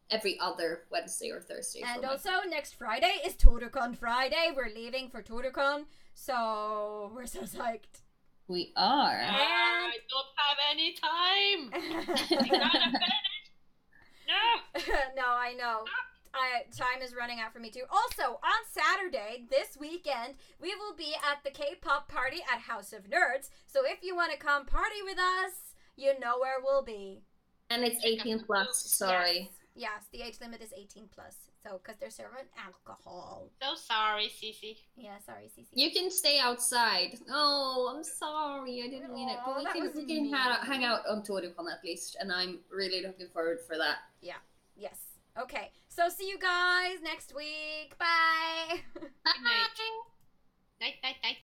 every other Wednesday or Thursday. And also next Friday is TotoCon Friday. We're leaving for TotoCon, so we're so psyched. We are. And I don't have any time. I gotta finish. No. No, I know. Time is running out for me too. Also, on Saturday, this weekend, we will be at the K-pop party at House of Nerds. So if you want to come party with us, you know where we'll be. And it's 18 plus, sorry. Yes, the age limit is 18 plus. So, because they're serving alcohol. So sorry, Cece. Yeah, sorry, Cece. You can stay outside. Oh, I'm sorry. I didn't mean it. But we can hang out on TotoCon at least. And I'm really looking forward for that. Yeah. Yes. Okay. So, see you guys next week. Bye. Good night. Night, night, night.